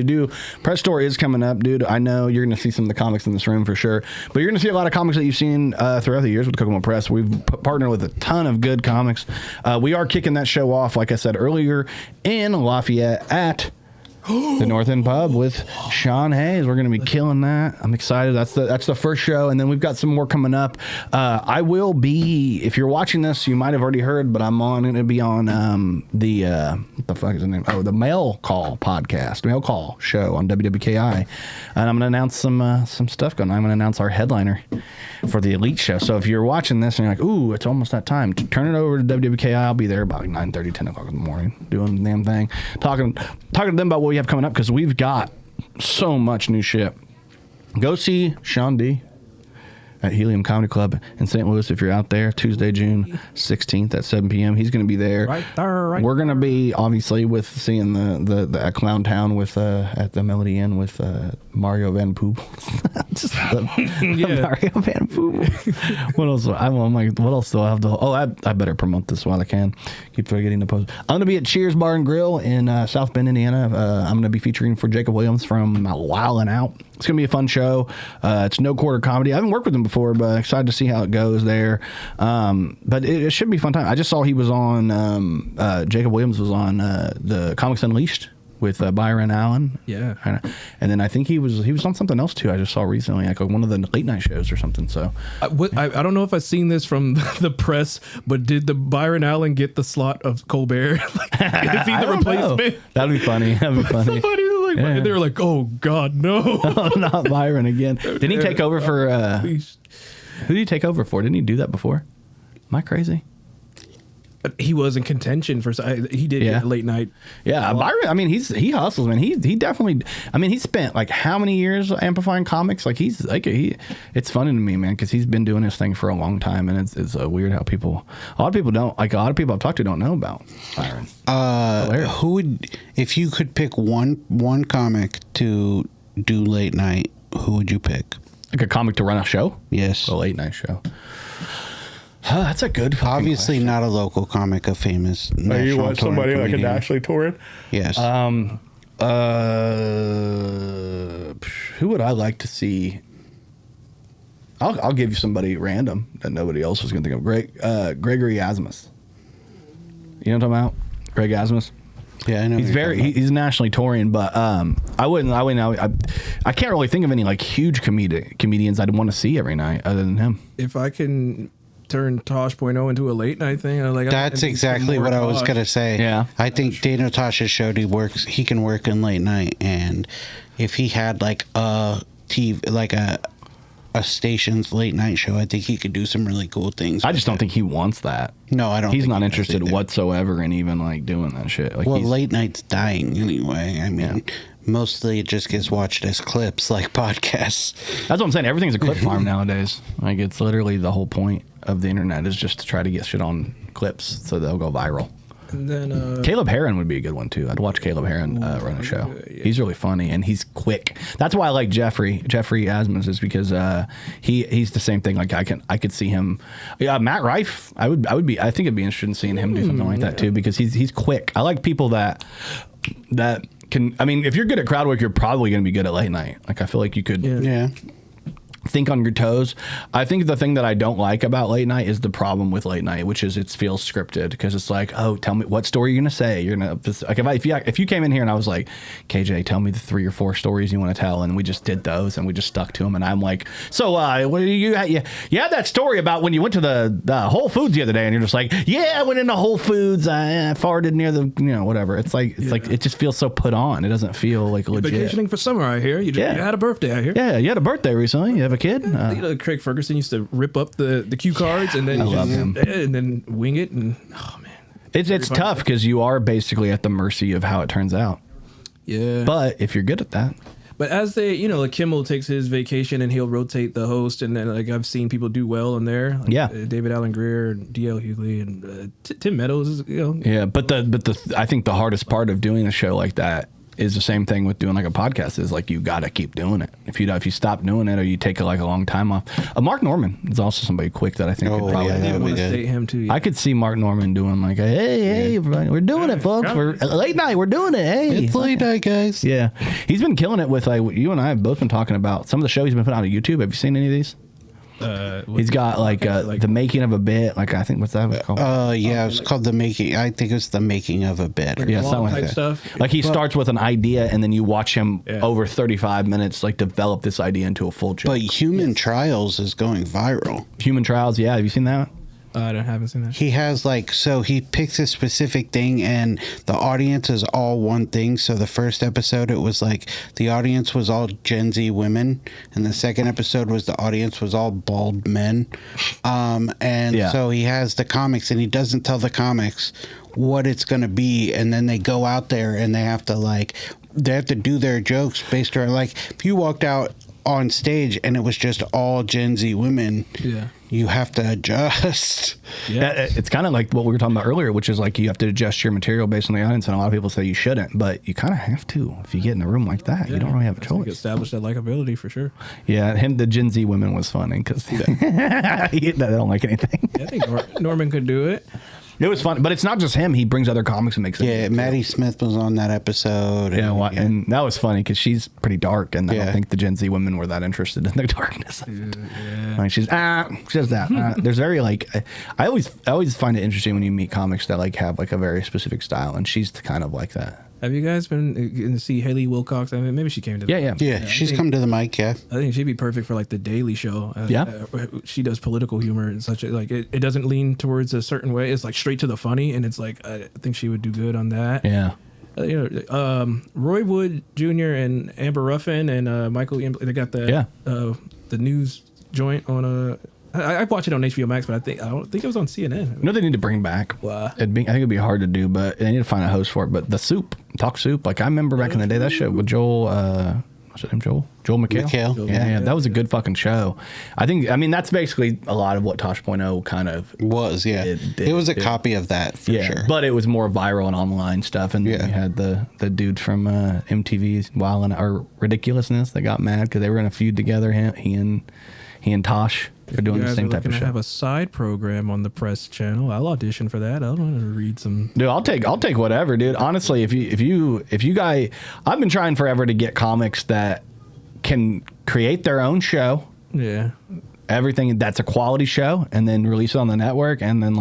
Press Tour is coming up, dude. I know you're going to see some of the comics in this room for sure, but you're going to see a lot of comics that you've seen throughout the years with Kokomo Press. We've partnered with a ton of good comics. We are kicking that show off, like I said earlier, in Lafayette at the North End Pub with Sean Hayes. We're going to be killing that. I'm excited. That's the first show, and then we've got some more coming up. I will be, if you're watching this, you might have already heard, but I'm going to be on what the fuck is the name? Oh, the Mail Call podcast, Mail Call show on WWKI, and I'm going to announce some stuff going on. I'm going to announce our headliner for the Elite show. So if you're watching this and you're like, ooh, it's almost that time, turn it over to WWKI. I'll be there about like 9:30, 10 o'clock in the morning doing the damn thing, talking to them about what we have coming up, because we've got so much new shit. Go see Sean D at Helium Comedy Club in St. Louis if you're out there, Tuesday, June 16th at 7 p.m. He's going to be there. Right there. We're going to be obviously with seeing the at Clown Town with at the Melody Inn with Mario Van Poop. Just Mario Van Poop. What else? I'm like, what else do I have to? Oh, I better promote this while I can. Keep forgetting to post. I'm going to be at Cheers Bar and Grill in South Bend, Indiana. I'm going to be featuring for Jacob Williams from Wild and Out. It's going to be a fun show. It's no quarter comedy. I haven't worked with him before, but excited to see how it goes there. But it should be a fun time. I just saw he was on, Jacob Williams was on the Comics Unleashed with Byron Allen. Yeah. And then I think he was on something else too. I just saw recently, like one of the late night shows or something. So I don't know if I've seen this from the press, but did the Byron Allen get the slot of Colbert? Is he the replacement? Know. That'd be funny. Somebody they were like, oh God, no. Oh, not Byron again. Didn't he take over for who did he take over for? Didn't he do that before? Am I crazy? He was in contention for. He did get a late night. Yeah, Byron. I mean, he hustles, man. He definitely. I mean, he spent like how many years amplifying comics? Like he's like It's funny to me, man, because he's been doing this thing for a long time, and it's weird how a lot of people don't like. A lot of people I've talked to don't know about Byron. Who would, if you could pick one comic to do late night, who would you pick? Like a comic to run a show? Yes, a late night show. That's a good. Obviously, question. Not a local comic, a famous. You want somebody like a nationally touring? Yes. Who would I like to see? I'll give you somebody random that nobody else was going to think of. Gregory Asmus. You know what I'm talking about? Greg Asmus. Yeah, I know. He's nationally touring, but I can't really think of any like huge comedians I'd want to see every night other than him. If I can turned Tosh.0 into a late night thing. That's exactly what I was gonna say. Yeah. I think Daniel Tosh's showed he can work in late night, and if he had like a TV, like a station's late night show, I think he could do some really cool things. I just don't think he wants that. No, I don't. He's think not he interested does either. whatsoever in even like doing that shit. Like, Well, late night's dying anyway. I mean, mostly it just gets watched as clips, like podcasts. that's what I'm saying. Everything's a clip farm nowadays. Like, it's literally the whole point of the internet is just to try to get shit on clips so they'll go viral. And then Caleb Heron would be a good one too. I'd watch Caleb Heron run a show. He's really funny and he's quick. That's why I like Jeffrey Asmus, is because he's the same thing. Like, I could see him. Yeah, Matt Rife. I think I'd be interested in seeing him do something like that too, because he's quick. I like people that can. I mean, if you're good at crowd work, you're probably going to be good at late night. Like, I feel like you could. Yeah. Think on your toes. I think the thing that I don't like about late night is the problem with late night, which is it feels scripted, because it's like, oh, tell me what story you're gonna say. You're gonna like if you came in here and I was like, KJ, tell me the 3 or 4 stories you want to tell, and we just did those and we just stuck to them, and I'm like, so what do you had that story about when you went to the Whole Foods the other day, and you're just like, yeah, I went into Whole Foods, I farted near the whatever. It's like it just feels so put on. It doesn't feel like legit. vacationing for summer, I hear. You had a birthday, I hear. Yeah, you had a birthday recently. You have a kid. Craig Ferguson used to rip up the cue cards and then I love him. and then wing it, and oh man, It's tough because you are basically at the mercy of how it turns out. yeah. But if you're good at that, But as they, like Kimmel takes his vacation and he'll rotate the host, and then like I've seen people do well in there. Like, David Allen Greer and D.L. Hughley and Tim Meadows. yeah. But I think the hardest part of doing a show like that is the same thing with doing like a podcast. Is like, you got to keep doing it. If you stop doing it, or you take a long time off. Mark Norman is also somebody quick that I think could probably. I want to state him too. I could see Mark Norman doing like, hey, we're doing it, folks. We're late night. We're doing it. Hey, It's late night, guys. Yeah, he's been killing it with like you and I have both been talking about some of the shows he's been putting out on YouTube. Have you seen any of these? He's got like the making of a bit. Like, I think what's that called? Yeah, it's called The Making. I think it's The Making of a Bit. Yeah, something like that. Stuff. Like, he starts with an idea, and then you watch him over 35 minutes like develop this idea into a full joke. But Human Trials is going viral. Human Trials, yeah. Have you seen that? I haven't seen that. He has so he picks a specific thing, and the audience is all one thing. So the first episode, it was like the audience was all Gen Z women, and the second episode was the audience was all bald men. So he has the comics, and he doesn't tell the comics what it's going to be, and then they go out there and they have to do their jokes based on, like, if you walked out on stage and it was just all Gen Z women, you have to adjust. Yeah, it's kind of like what we were talking about earlier, which is like you have to adjust your material based on the audience, and a lot of people say you shouldn't, but you kind of have to if you get in a room like that. You don't really have a choice. Establish that likability for sure. Yeah, the Gen Z women was funny because they don't like anything. I think Norman could do it. It was fun, but it's not just him. He brings other comics and makes them. Yeah, Maddie Smith was on that episode. And that was funny because she's pretty dark, and I don't think the Gen Z women were that interested in the darkness. Like, she does that. There's very like, I always find it interesting when you meet comics that like have like a very specific style, and she's kind of like that. Have you guys been to see Haley Wilcox? I mean, maybe she came to. Yeah, she's come to the mic. Yeah, I think she'd be perfect for like the Daily Show. She does political humor and such. Like it doesn't lean towards a certain way. It's like straight to the funny, and it's like I think she would do good on that. Yeah. Roy Wood Jr. and Amber Ruffin and Michael. They got the news joint on I watch it on HBO Max, but I don't think it was on CNN. You know, they need to bring back. I think it'd be hard to do, but they need to find a host for it. But Talk Soup. Like, I remember back in the day, that show with Joel. What's his name? Joel McHale. Yeah, that was a good fucking show. I mean, that's basically a lot of what Tosh.0 kind of was. Yeah, it was a copy of that for sure. But it was more viral and online stuff. And then you had the dude from MTV's Wild or Ridiculousness that got mad because they were in a feud together. He and Tosh. For doing the same type of show. Have a side program on the Press channel. I'll audition for that. I want to read some. Dude, I'll take whatever, dude. Honestly, if you guys, I've been trying forever to get comics that can create their own show. Yeah. Everything that's a quality show, and then release it on the network, and then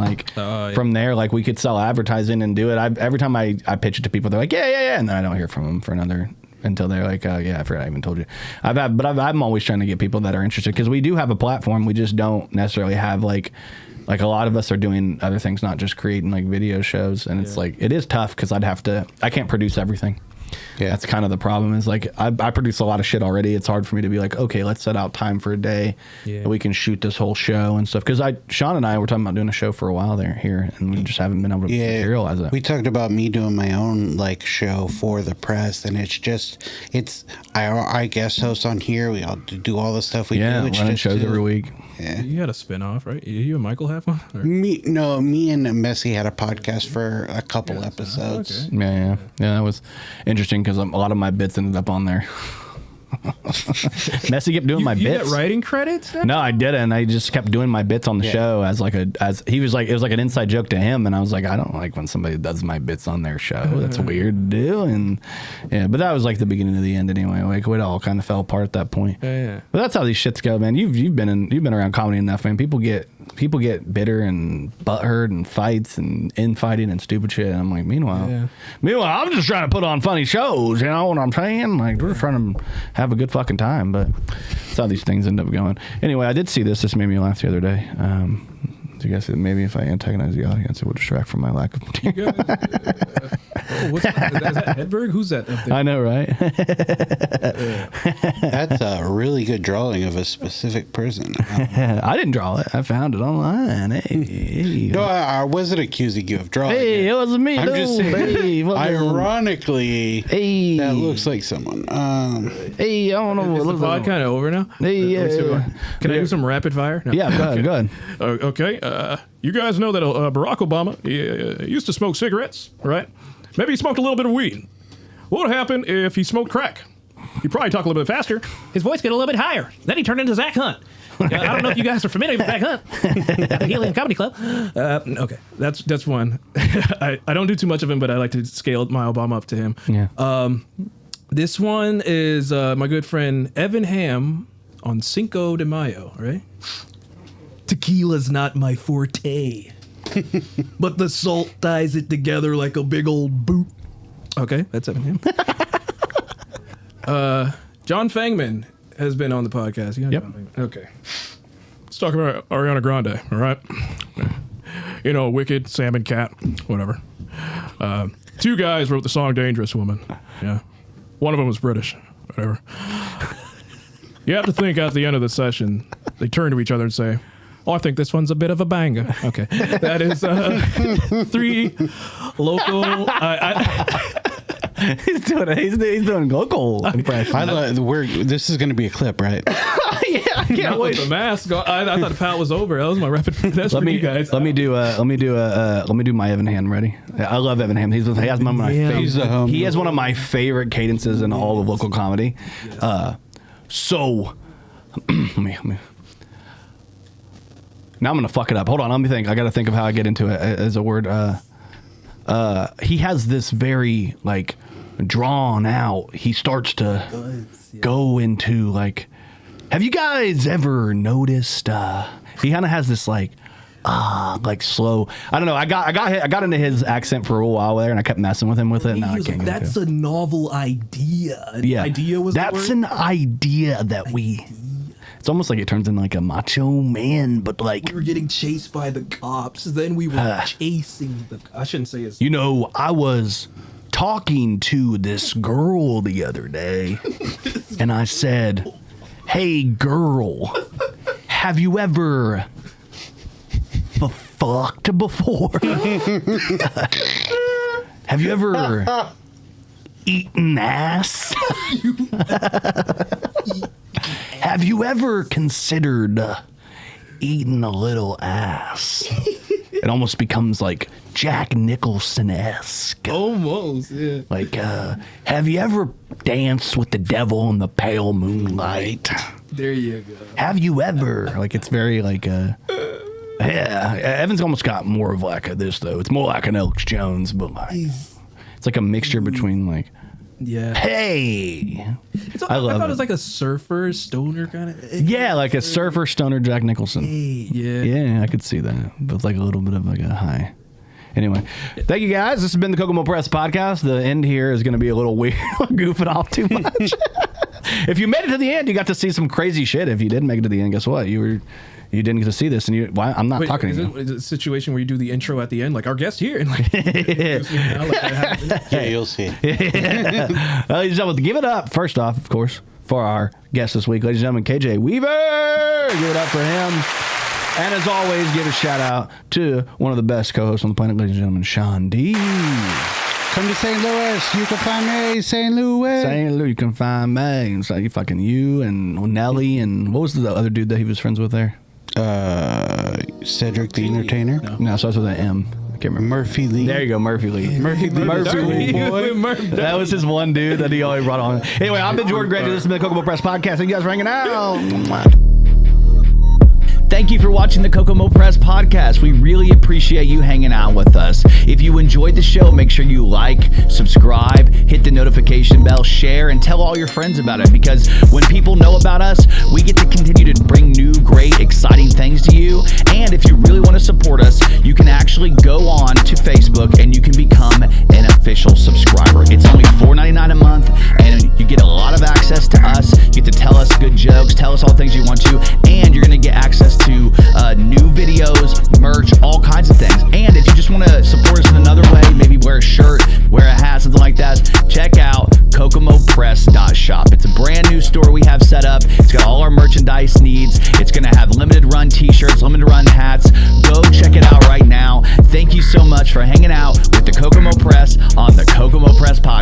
from there, like, we could sell advertising and do it. Every time I pitch it to people, they're like, yeah, and then I don't hear from them for another until they're like, oh yeah, I forgot I even told you. I'm always trying to get people that are interested, because we do have a platform. We just don't necessarily have like a lot of us are doing other things, not just creating like video shows. And it's like, it is tough because I can't produce everything. Yeah, that's kind of the problem. Is like I produce a lot of shit already. It's hard for me to be like, okay, let's set out time for a day that we can shoot this whole show and stuff. Because Sean and I were talking about doing a show for a while here, and we just haven't been able to materialize it. We talked about me doing my own like show for the press, and I guest host on here. We all do all the stuff we do. It's running shows every week. Yeah. You had a spinoff, right? You and Michael have one? Or? Me and Messi had a podcast for a couple episodes. Okay. Yeah, that was interesting because a lot of my bits ended up on there. Messi kept doing my bits. You get writing credits? No, I didn't. I just kept doing my bits on the show he was like, it was like an inside joke to him, and I was like, I don't like when somebody does my bits on their show. That's weird to do. And but that was like the beginning of the end anyway. Like it all kind of fell apart at that point. Yeah. But that's how these shits go, man. You've been around comedy enough, man. People get bitter and butthurt and fights and infighting and stupid shit. And I'm like, meanwhile, I'm just trying to put on funny shows. You know what I'm saying? Like we're trying to have a good fucking time, but that's how these things end up going. Anyway, I did see this. This made me laugh the other day. Do you guys think maybe if I antagonize the audience, it will distract from my lack of material? Is that Hedberg? Who's that up there? I know, right? That's a really good drawing of a specific person. I didn't draw it. I found it online. Hey. No, I wasn't accusing you of drawing it. Hey, it was me. I'm just saying, ironically, that looks like someone. Hey, I don't know. Is the pod kind of over now? Hey, Can I do some rapid fire? No. Yeah, go ahead. Okay. You guys know that Barack Obama used to smoke cigarettes, right? Maybe he smoked a little bit of weed. What would happen if he smoked crack? He'd probably talk a little bit faster. His voice get a little bit higher. Then he turned into Zach Hunt. I don't know if you guys are familiar with Zach Hunt at the Helium Comedy Club. Okay, that's one. I don't do too much of him, but I like to scale my Obama up to him. Yeah. This one is my good friend Evan Ham on Cinco de Mayo, right? Tequila's not my forte, but the salt ties it together like a big old boot. Okay, that's Evan Ham. John Fangman has been on the podcast. Yep. Okay. Let's talk about Ariana Grande, all right? You know, Wicked, Salmon Cat, whatever. Two guys wrote the song Dangerous Woman. Yeah. One of them was British, whatever. You have to think at the end of the session, they turn to each other and say, oh, I think this one's a bit of a banger. Okay. That is 3 local... He's doing local impressions. This is going to be a clip, right? Yeah, I can't wait. The mask. I thought the pat was over. That was my rapid. That's for you guys. Let me do my Evan Ham. Ready? I love Evan Ham. He has one of my favorite. He has one of my favorite cadences in all of local comedy. Yes. So, let me. Now I'm gonna fuck it up. Hold on. Let me think. I got to think of how I get into it as a word. He has this very like drawn out. He starts to go into like. Have you guys ever noticed? He kind of has this like slow. I don't know. I got into his accent for a while there, and I kept messing with him with it. And now I can't. That's a novel idea. Yeah, idea was. That's an idea that we. It's almost like it turns into like a macho man, but like we were getting chased by the cops. Then we were chasing the. I shouldn't say his. You know, I was talking to this girl the other day, and I said, "Hey, girl, have you ever fucked before? Have you ever eaten ass? Have you ever considered eating a little ass?" It almost becomes like Jack Nicholson-esque. Almost, yeah. Like, have you ever danced with the devil in the pale moonlight? There you go. Have you ever? Like, it's very like, yeah. Evan's almost got more of like this, though. It's more like an Elks Jones, but like, it's like a mixture between like, yeah. Hey, I thought it was like a surfer stoner kind of. Yeah, like a surfer stoner Jack Nicholson. Hey, yeah. Yeah, I could see that, but like a little bit of like a high. Anyway, thank you guys. This has been the Kokomo Press Podcast. The end here is going to be a little weird, goofing off too much. If you made it to the end, you got to see some crazy shit. If you didn't make it to the end, guess what? You didn't get to see this, and I'm not talking to you. Is it a situation where you do the intro at the end, like our guest here, and like, Yeah, you'll see. Ladies and gentlemen, give it up first off, of course, for our guest this week, ladies and gentlemen, KJ Weaver. Give it up for him. And as always, give a shout out to one of the best co-hosts on the planet, ladies and gentlemen, Sean D. Come to St. Louis. You can find me, St. Louis. St. Louis, you can find me. It's like fucking you and Nelly and what was the other dude that he was friends with there? Cedric the Entertainer. No, so it's with an M. I can't remember. Murphy Lee. There you go, Murphy Lee. Murphy Lee. boy. That was his one dude that he always brought on. Anyway, I've been Jordan Grainger. This has been the Kokomo Press Podcast. Thank you guys for hanging out. Thank you for watching the Kokomo Press Podcast. We really appreciate you hanging out with us. If you enjoyed the show, make sure you like, subscribe, hit the notification bell, share, and tell all your friends about it. Because when people know about us, we get to continue to bring new, great, exciting things to you. And if you really want to support us, you can actually go on to Facebook and you can become an official subscriber. It's only $4.99 a month, and you get a lot of access to us. You get to tell us good jokes, tell us all the things you want to, and you're going to get access to new videos, merch, all kinds of things. And if you just want to support us in another way, maybe wear a shirt, wear a hat, something like that, check out kokomopress.shop. It's a brand new store we have set up. It's got all our merchandise needs. It's going to have limited run t-shirts, limited run hats. Go check it out right now. Thank you so much for hanging out with the Kokomo Press on the Kokomo Press Podcast.